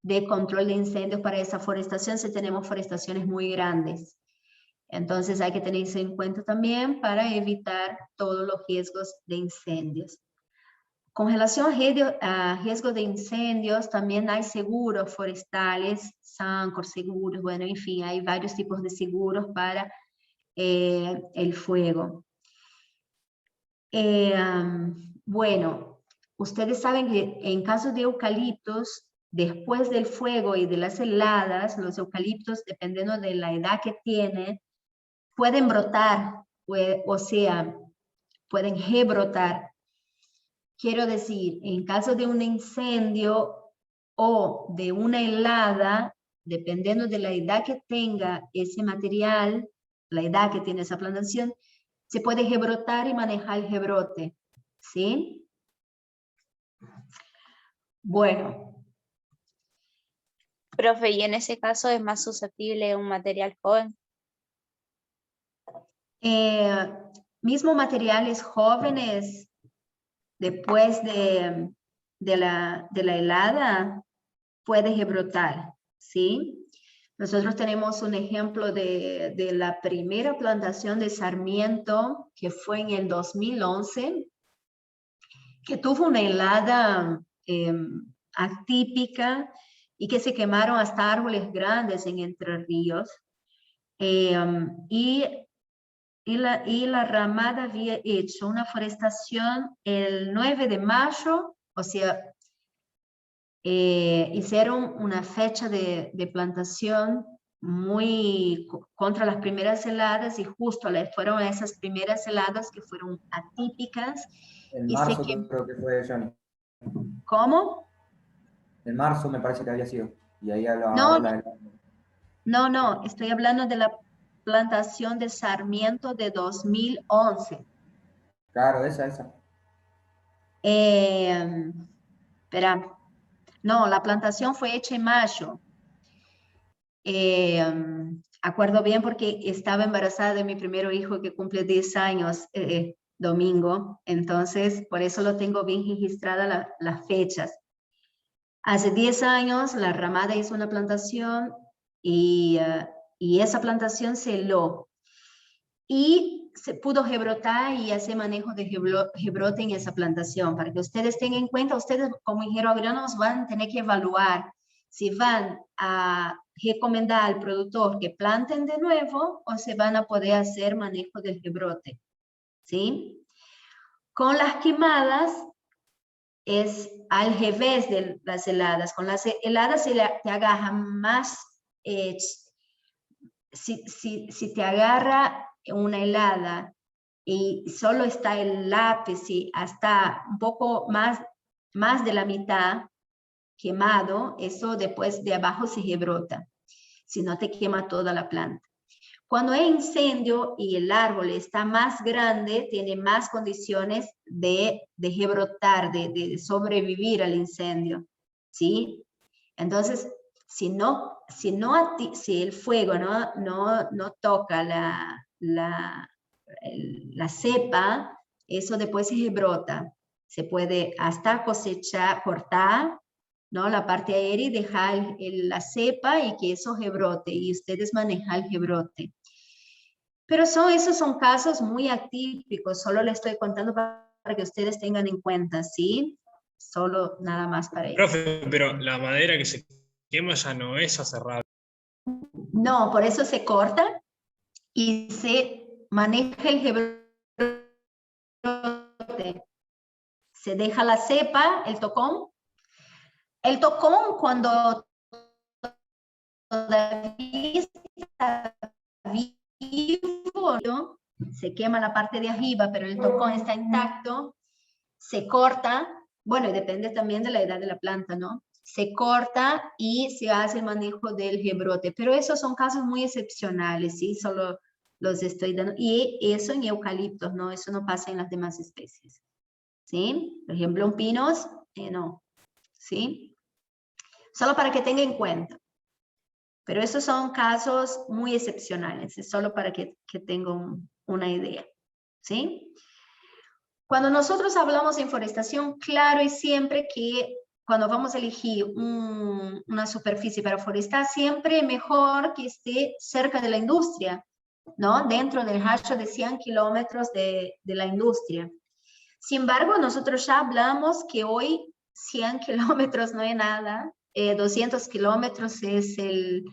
de control de incendios para esa forestación si tenemos forestaciones muy grandes. Entonces hay que tener eso en cuenta también para evitar todos los riesgos de incendios. Con relación a riesgo de incendios, también hay seguros forestales, Sancor, seguros, bueno, en fin, hay varios tipos de seguros para el fuego. Bueno, ustedes saben que en caso de eucaliptos, después del fuego y de las heladas, los eucaliptos, dependiendo de la edad que tienen, pueden brotar, o sea, pueden rebrotar. Quiero decir, en caso de un incendio o de una helada, dependiendo de la edad que tenga ese material, la edad que tiene esa plantación, se puede rebrotar y manejar el rebrote, ¿sí? Bueno. Profe, ¿y en ese caso es más susceptible un material joven? mismo materiales jóvenes, después de la helada, puede rebrotar, ¿sí? Nosotros tenemos un ejemplo de la primera plantación de sarmiento, que fue en el 2011, que tuvo una helada atípica y que se quemaron hasta árboles grandes en Entre Ríos. Y la ramada había hecho una forestación el 9 de mayo, o sea, hicieron una fecha de plantación muy contra las primeras heladas y justo fueron esas primeras heladas que fueron atípicas. En marzo creo que fue, Johnny. ¿Cómo? En marzo me parece que había sido. Y ahí no, estoy hablando de la plantación de sarmiento de 2011. Claro, esa. Espera. No, la plantación fue hecha en mayo. Acuerdo bien porque estaba embarazada de mi primer hijo que cumple 10 años domingo. Entonces, por eso lo tengo bien registrada las fechas. Hace 10 años la ramada hizo una plantación y esa plantación se heló. Y se pudo rebrotar y hacer manejo de rebrote en esa plantación. Para que ustedes tengan en cuenta, ustedes como ingenieros agrónomos van a tener que evaluar si van a recomendar al productor que planten de nuevo o si van a poder hacer manejo del rebrote. ¿Sí? Con las quemadas es al revés de las heladas. Con las heladas se te agarra más, si te agarra una helada y solo está el lápiz y hasta un poco más de la mitad quemado, eso después de abajo se rebrota, si no te quema toda la planta. Cuando hay incendio y el árbol está más grande, tiene más condiciones de rebrotar, de sobrevivir al incendio, ¿sí? Entonces, si el fuego no toca la cepa, eso después se rebrota. Se puede hasta cosechar, cortar, ¿no? La parte aérea y dejar la cepa y que eso rebrote y ustedes manejan el rebrote. Pero esos son casos muy atípicos, solo les estoy contando para que ustedes tengan en cuenta, ¿sí? Solo nada más para eso. Profe, pero la madera que se quema ya no es aserrable. No, por eso se corta y se maneja el rebrote. Se deja la cepa, el tocón. El tocón cuando todavía está vivo, ¿no? Se quema la parte de arriba, pero el tocón está intacto, se corta, bueno, depende también de la edad de la planta, ¿no? Se corta y se hace el manejo del rebrote, pero esos son casos muy excepcionales, ¿sí? Solo los estoy dando, y eso en eucaliptos, ¿no? Eso no pasa en las demás especies, ¿sí? Por ejemplo, en pinos, no, ¿sí? Solo para que tengan en cuenta. Pero esos son casos muy excepcionales, es solo para que tengan una idea, ¿sí? Cuando nosotros hablamos de forestación, claro y siempre que cuando vamos a elegir una superficie para forestar, siempre mejor que esté cerca de la industria, ¿no? Dentro del rayo de 100 kilómetros de la industria. Sin embargo, nosotros ya hablamos que hoy 100 kilómetros no es nada, 200 kilómetros es el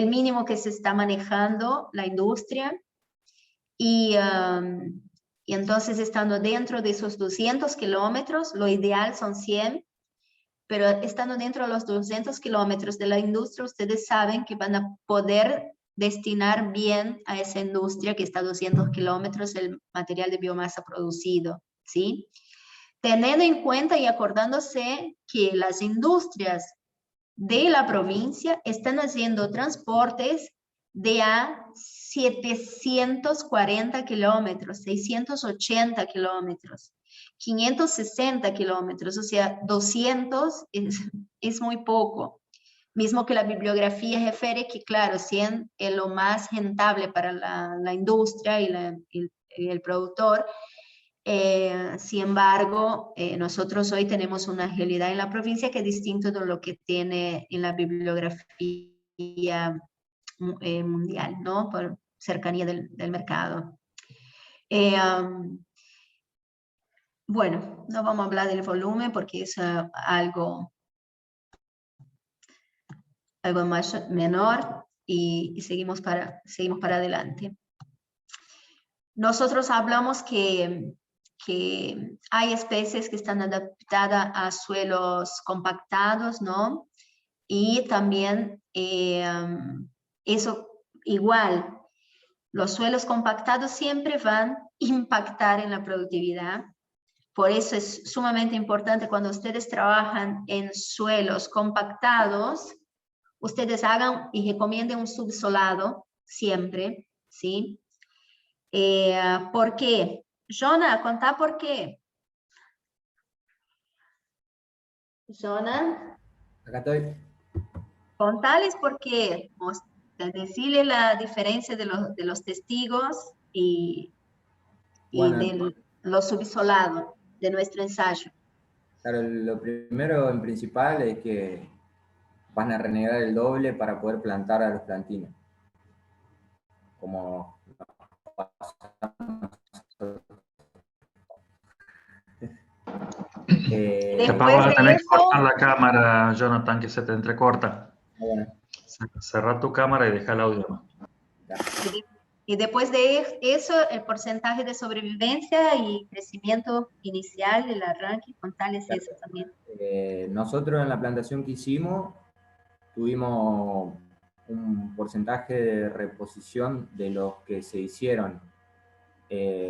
mínimo que se está manejando la industria y entonces estando dentro de esos 200 kilómetros, lo ideal son 100, pero estando dentro de los 200 kilómetros de la industria, ustedes saben que van a poder destinar bien a esa industria que está a 200 kilómetros el material de biomasa producido, ¿sí? Teniendo en cuenta y acordándose que las industrias de la provincia están haciendo transportes de a 740 kilómetros, 680 kilómetros, 560 kilómetros, o sea, 200 es muy poco. Mismo que la bibliografía refiere que, claro, 100 es lo más rentable para la industria y el productor. Sin embargo, nosotros hoy tenemos una realidad en la provincia que es distinto de lo que tiene en la bibliografía mundial, ¿no? Por cercanía del mercado. Bueno, no vamos a hablar del volumen porque es algo más menor y seguimos para adelante. Nosotros hablamos que hay especies que están adaptadas a suelos compactados, ¿no? Y también eso igual, los suelos compactados siempre van a impactar en la productividad. Por eso es sumamente importante cuando ustedes trabajan en suelos compactados, ustedes hagan y recomienden un subsolado siempre, ¿sí? ¿Por qué? Jonah, contá por qué. Jonah. Acá estoy. Contales por qué. Decirle la diferencia de los testigos y de los subsolados de nuestro ensayo. Claro, lo primero en principal es que van a renegar el doble para poder plantar a los plantines. Como Capaz vas a tener que cortar la cámara, Jonathan, que se te entrecorta. Bueno. Cerra tu cámara y deja el audio. Y después de eso, el porcentaje de sobrevivencia y crecimiento inicial del arranque, contales eso también. Nosotros en la plantación que hicimos, tuvimos un porcentaje de reposición de los que se hicieron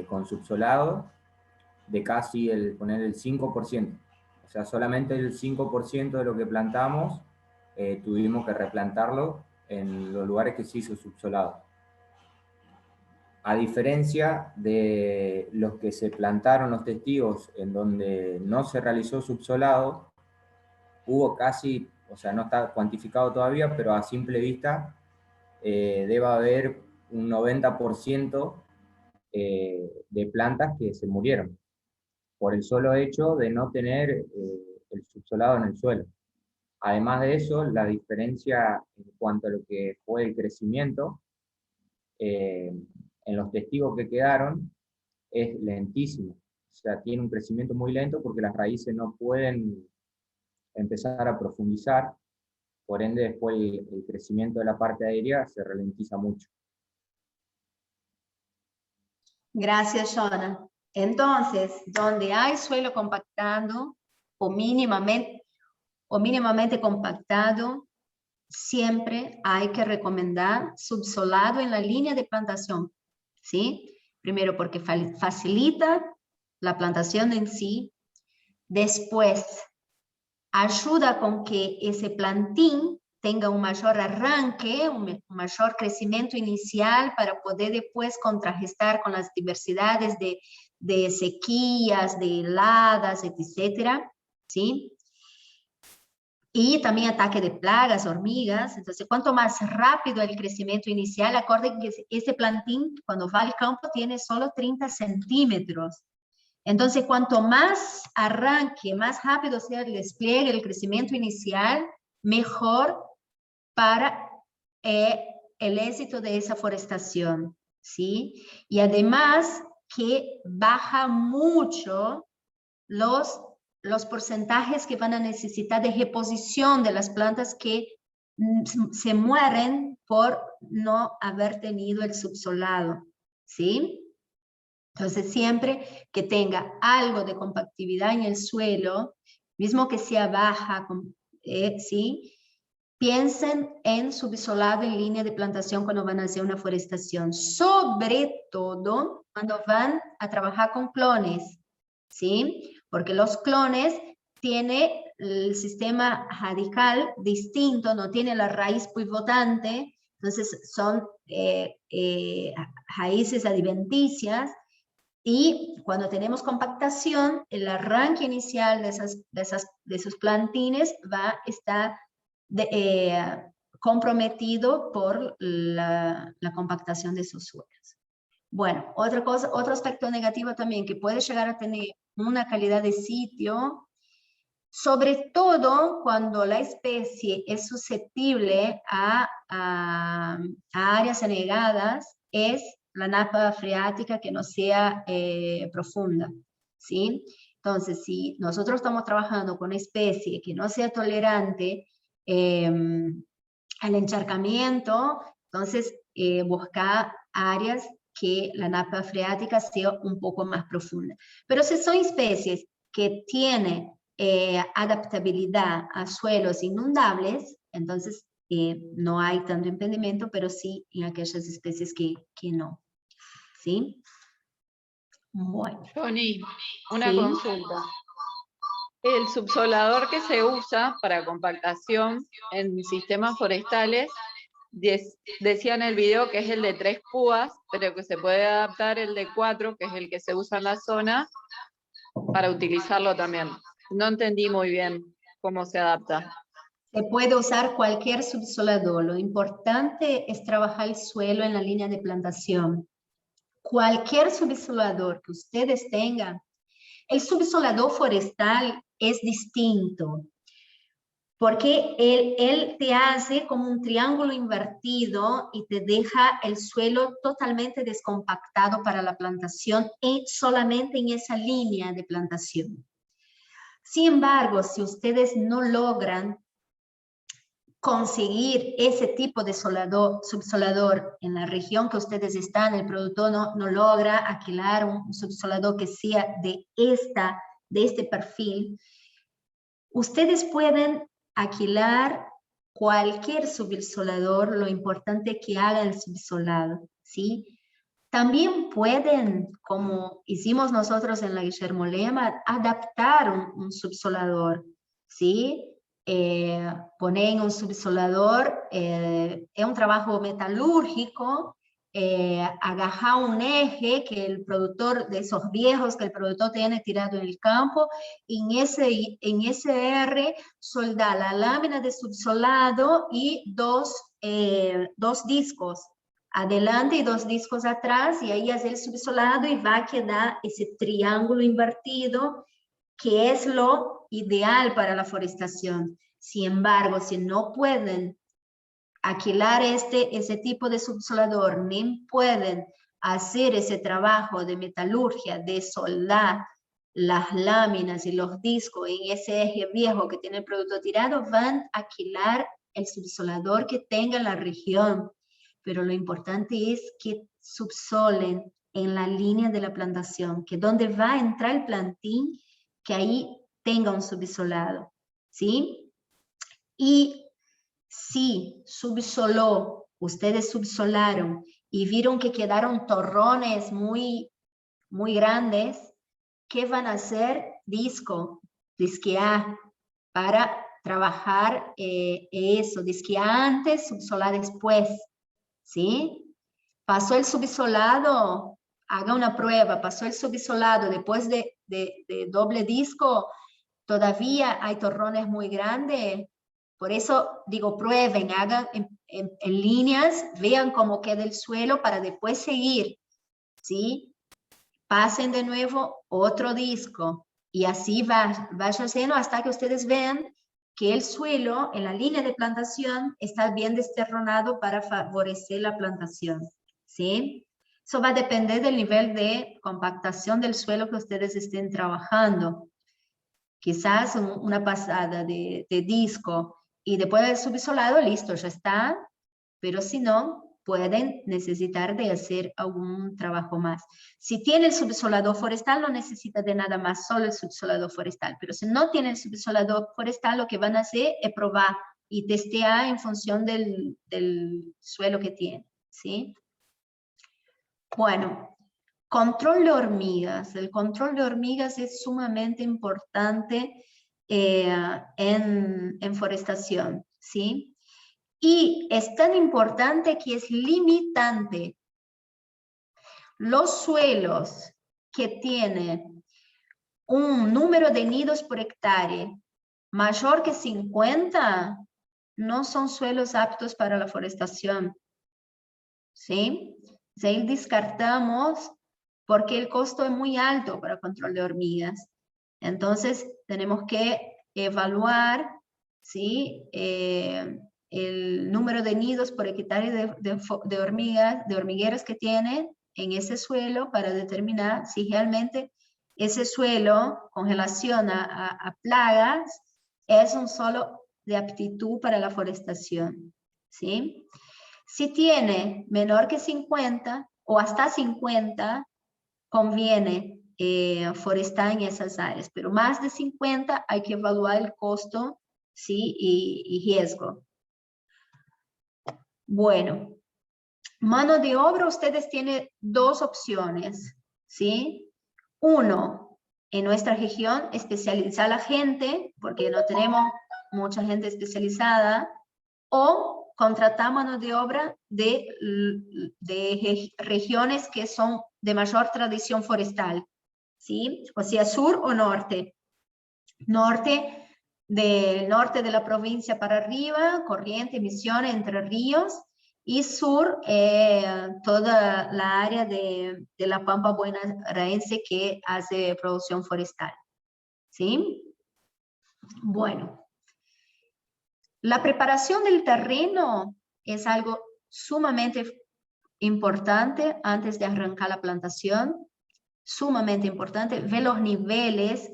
con subsolado de casi poner el 5%. O sea, solamente el 5% de lo que plantamos tuvimos que replantarlo en los lugares que se hizo subsolado. A diferencia de los que se plantaron los testigos en donde no se realizó subsolado, hubo casi, o sea, no está cuantificado todavía, pero a simple vista debe haber un 90% de plantas que se murieron por el solo hecho de no tener el subsolado en el suelo. Además de eso, la diferencia en cuanto a lo que fue el crecimiento, en los testigos que quedaron, es lentísimo. O sea, tiene un crecimiento muy lento porque las raíces no pueden empezar a profundizar, por ende después el crecimiento de la parte aérea se ralentiza mucho. Gracias, Jonah. Entonces, donde hay suelo compactado o mínimamente compactado, siempre hay que recomendar subsolado en la línea de plantación, ¿sí? Primero porque facilita la plantación en sí, después ayuda con que ese plantín tenga un mayor arranque, un mayor crecimiento inicial para poder después contrarrestar con las diversidades de sequías, de heladas, etcétera, ¿sí? Y también ataque de plagas, hormigas. Entonces, cuanto más rápido el crecimiento inicial, acuérdense que ese plantín, cuando va al campo, tiene solo 30 centímetros. Entonces, cuanto más arranque, más rápido sea el despliegue, el crecimiento inicial, mejor para el éxito de esa forestación, ¿sí? Y además que baja mucho los porcentajes que van a necesitar de reposición de las plantas que se mueren por no haber tenido el subsolado, ¿sí? Entonces, siempre que tenga algo de compactividad en el suelo, mismo que sea baja, ¿sí? Piensen en subsolado en línea de plantación cuando van a hacer una forestación, sobre todo cuando van a trabajar con clones, ¿sí? Porque los clones tienen el sistema radical distinto, no tiene la raíz pivotante, entonces son raíces adventicias, y cuando tenemos compactación, el arranque inicial de esos plantines va a estar comprometido por la compactación de sus suelos. Bueno, otro aspecto negativo también que puede llegar a tener una calidad de sitio, sobre todo cuando la especie es susceptible a áreas anegadas, es la napa freática que no sea profunda, ¿sí? Entonces, si nosotros estamos trabajando con una especie que no sea tolerante al encharcamiento, entonces buscar áreas que la napa freática sea un poco más profunda. Pero si son especies que tienen adaptabilidad a suelos inundables, entonces no hay tanto impedimento, pero sí en aquellas especies que no. ¿Sí? Bueno. Johnny, una ¿Sí? consulta. El subsolador que se usa para compactación en sistemas forestales, decía en el video que es el de 3 púas, pero que se puede adaptar el de 4, que es el que se usa en la zona, para utilizarlo también. No entendí muy bien cómo se adapta. Se puede usar cualquier subsolador. Lo importante es trabajar el suelo en la línea de plantación. Cualquier subsolador que ustedes tengan. El subsolador forestal es distinto, porque él te hace como un triángulo invertido y te deja el suelo totalmente descompactado para la plantación solamente en esa línea de plantación. Sin embargo, si ustedes no logran conseguir ese tipo de subsolador en la región que ustedes están, el productor no logra alquilar un subsolador que sea de este perfil, ustedes pueden alquilar cualquier subsolador, lo importante es que haga el subsolado, ¿sí? También pueden, como hicimos nosotros en la Guillermo Lema, adaptar un subsolador, ¿sí? Poner un subsolador, es un trabajo metalúrgico, agajar un eje que el productor, de esos viejos que el productor tiene tirado en el campo, y en ese R soldar la lámina de subsolado y dos discos adelante y 2 discos atrás, y ahí hacer el subsolado y va a quedar ese triángulo invertido que es lo ideal para la forestación. Sin embargo, si no pueden alquilar ese tipo de subsolador, ni pueden hacer ese trabajo de metalurgia, de soldar las láminas y los discos en ese eje viejo que tiene el producto tirado, van a alquilar el subsolador que tenga la región. Pero lo importante es que subsolen en la línea de la plantación, que donde va a entrar el plantín, que ahí tenga un subsolado, ¿sí? Y si ustedes subsolaron y vieron que quedaron torrones muy grandes, ¿qué van a hacer? Disquear para trabajar eso, disquear antes, subsolar después, ¿sí? Pasó el subsolado, haga una prueba, pasó el subsolado después de doble disco, todavía hay torrones muy grandes. Por eso digo, prueben, hagan en líneas, vean cómo queda el suelo para después seguir, ¿sí? Pasen de nuevo otro disco y así vaya haciendo hasta que ustedes vean que el suelo en la línea de plantación está bien desterronado para favorecer la plantación, ¿sí? Eso va a depender del nivel de compactación del suelo que ustedes estén trabajando. Quizás una pasada de disco y después del subsolado, listo, ya está, pero si no, pueden necesitar de hacer algún trabajo más. Si tiene el subsolador forestal, no necesita de nada más, solo el subsolador forestal, pero si no tiene el subsolador forestal, lo que van a hacer es probar y testear en función del suelo que tiene, ¿sí? Bueno, control de hormigas. El control de hormigas es sumamente importante en forestación, ¿sí? Y es tan importante que es limitante. Los suelos que tienen un número de nidos por hectárea mayor que 50 no son suelos aptos para la forestación, ¿sí? De ahí descartamos porque el costo es muy alto para control de hormigas. Entonces, tenemos que evaluar, ¿sí? El número de nidos por hectárea de hormigas, de hormigueros que tiene en ese suelo para determinar si realmente ese suelo con relación a plagas es un suelo de aptitud para la forestación, ¿sí? Si tiene menor que 50 o hasta 50, conviene forestar en esas áreas, pero más de 50 hay que evaluar el costo, ¿sí? y riesgo. Bueno, mano de obra, ustedes tienen dos opciones, ¿sí? Uno, en nuestra región, especializar a la gente, porque no tenemos mucha gente especializada, o contratar mano de obra de regiones que son de mayor tradición forestal, ¿sí? O sea, sur o norte. Del norte de la provincia para arriba, Corrientes, Misiones, Entre Ríos, y sur, toda la área de la Pampa Bonaerense que hace producción forestal, ¿sí? Bueno, la preparación del terreno es algo sumamente importante antes de arrancar la plantación, sumamente importante, ver los niveles,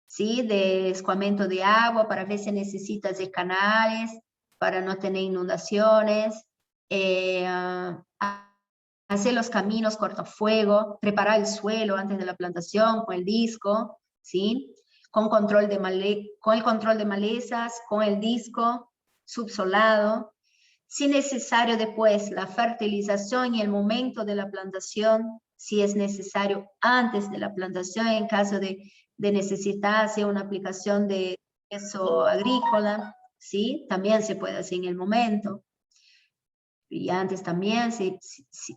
¿sí? De escoamiento de agua para ver si necesitas de canales, para no tener inundaciones, hacer los caminos cortafuego, preparar el suelo antes de la plantación con el disco, ¿sí? Con el control de malezas, con el disco subsolado. Si necesario después la fertilización y el momento de la plantación, si es necesario antes de la plantación, en caso de necesitar hacer una aplicación de eso agrícola, ¿sí? También se puede hacer en el momento. Y antes también,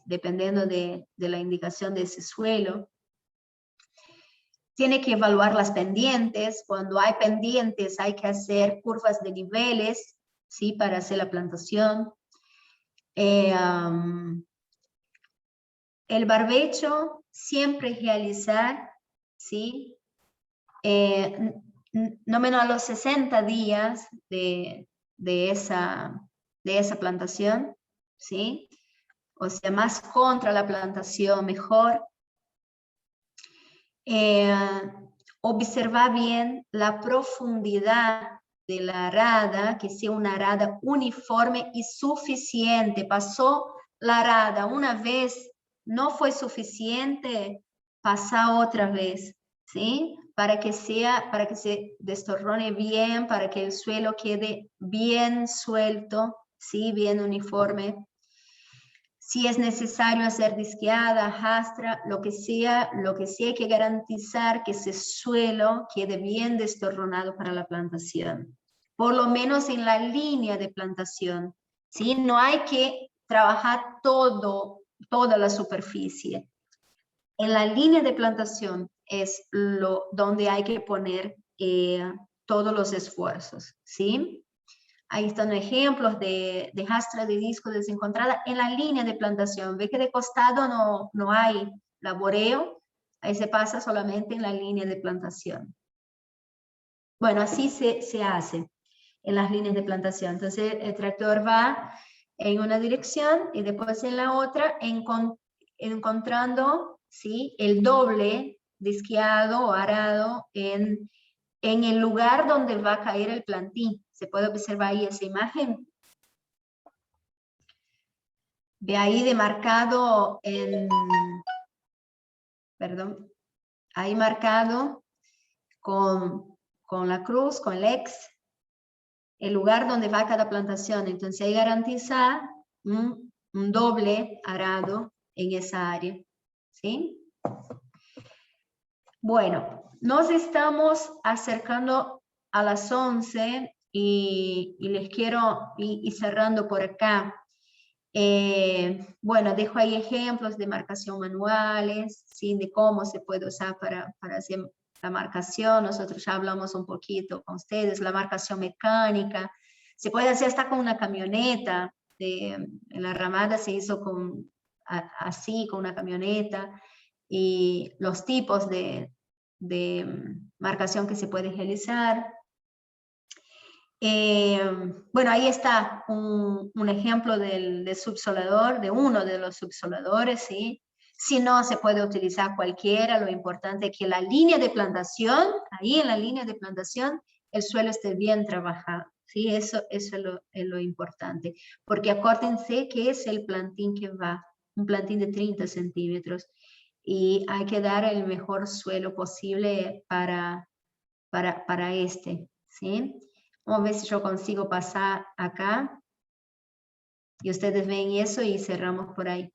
dependiendo de la indicación de ese suelo. Tiene que evaluar las pendientes. Cuando hay pendientes hay que hacer curvas de niveles, ¿sí? Para hacer la plantación. El barbecho siempre realizar, ¿sí? No menos a los 60 días de esa plantación, ¿sí? O sea, más contra la plantación, mejor. Observar bien la profundidad de la arada, que sea una arada uniforme y suficiente. Pasó la arada una vez, no fue suficiente, pasa otra vez, ¿sí? Para que se destorrone bien, para que el suelo quede bien suelto, ¿sí? Bien uniforme. Si es necesario hacer disqueada, arrastra, lo que sí hay que garantizar que ese suelo quede bien destorronado para la plantación. Por lo menos en la línea de plantación, ¿sí? No hay que trabajar toda la superficie. En la línea de plantación es donde hay que poner todos los esfuerzos, ¿sí? Ahí están ejemplos de rastra de disco desencontrada en la línea de plantación. Ve que de costado no hay laboreo, ahí se pasa solamente en la línea de plantación. Bueno, así se hace en las líneas de plantación. Entonces el tractor va en una dirección y después en la otra, encontrando, ¿sí? El doble disqueado o arado en el lugar donde va a caer el plantín. Se puede observar ahí esa imagen. Ve ahí demarcado ahí marcado con la cruz, con el X, el lugar donde va cada plantación. Entonces hay que garantizar un doble arado en esa área, ¿sí? Bueno, nos estamos acercando a las 11 y les quiero ir cerrando por acá. Bueno, dejo ahí ejemplos de marcación manuales, ¿sí? De cómo se puede usar para hacer la marcación. Nosotros ya hablamos un poquito con ustedes, la marcación mecánica, Se puede hacer hasta con una camioneta. En la ramada se hizo así, con una camioneta. Y los tipos de marcación que se puede realizar. Bueno, ahí está un ejemplo del subsolador, de uno de los subsoladores, ¿sí? Si no, se puede utilizar cualquiera. Lo importante es que la línea de plantación, ahí en la línea de plantación, el suelo esté bien trabajado, ¿sí? Eso es lo importante. Porque acuérdense que es el plantín que va, un plantín de 30 centímetros. Y hay que dar el mejor suelo posible para este, ¿sí? Vamos a ver si yo consigo pasar acá. Y ustedes ven eso y cerramos por ahí.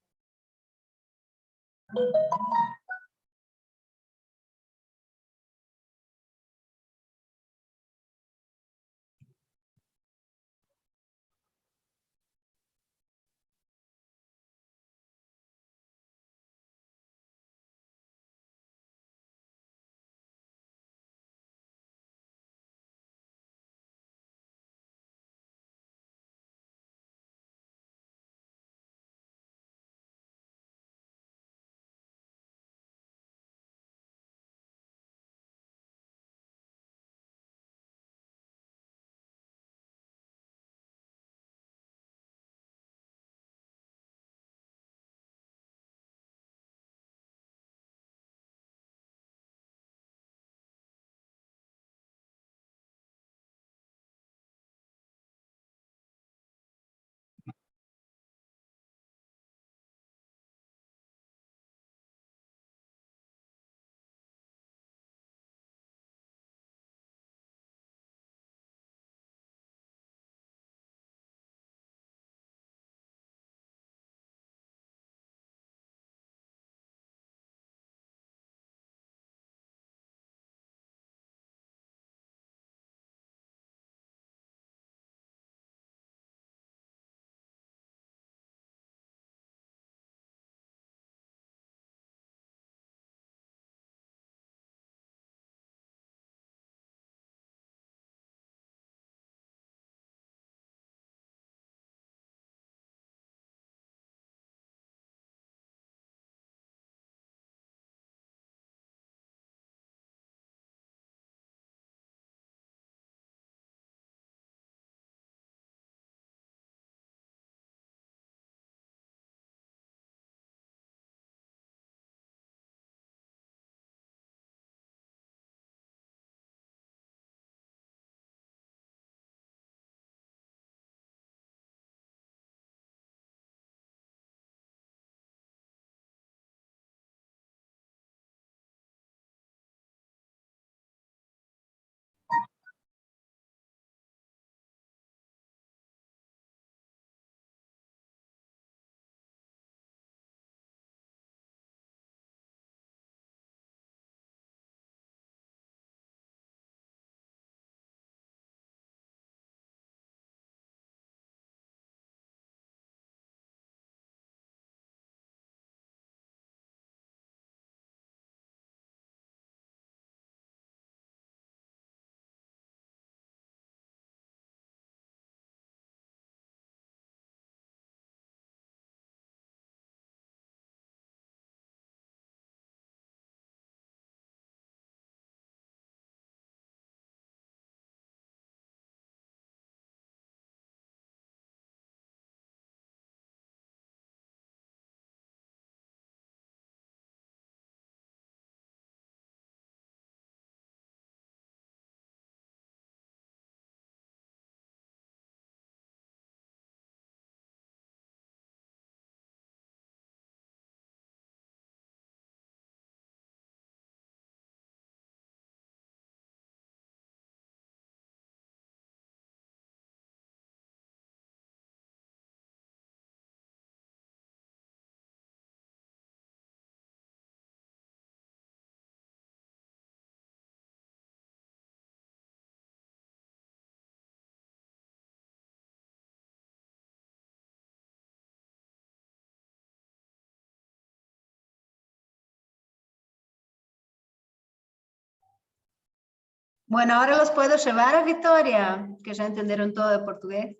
Bueno, ahora los puedo llevar a Victoria, que ya entendieron todo de portugués.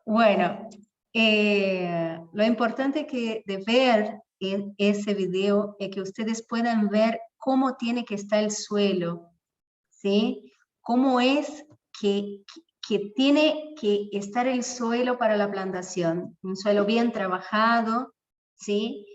Bueno, lo importante de ver en ese video es que ustedes puedan ver cómo tiene que estar el suelo, ¿sí? Cómo es que tiene que estar el suelo para la plantación. Un suelo bien trabajado, ¿sí?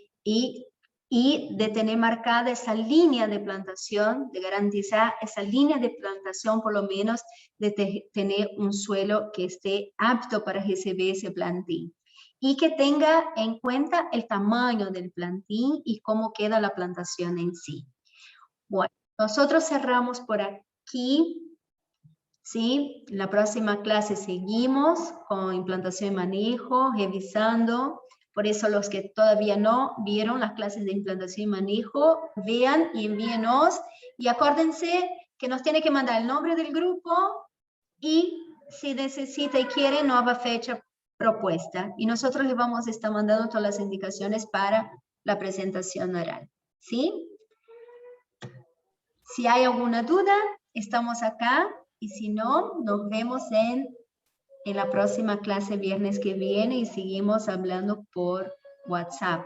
Y de tener marcada esa línea de plantación, de garantizar esa línea de plantación, por lo menos de tener un suelo que esté apto para recibir ese plantín. Y que tenga en cuenta el tamaño del plantín y cómo queda la plantación en sí. Bueno, nosotros cerramos por aquí, ¿sí? En la próxima clase seguimos con implantación y manejo, revisando. Por eso los que todavía no vieron las clases de implantación y manejo, vean y envíenos. Y acuérdense que nos tiene que mandar el nombre del grupo y si necesita y quiere, nueva fecha propuesta. Y nosotros le vamos a estar mandando todas las indicaciones para la presentación oral. ¿Sí? Si hay alguna duda, estamos acá. Y si no, nos vemos en la próxima clase viernes que viene y seguimos hablando por WhatsApp.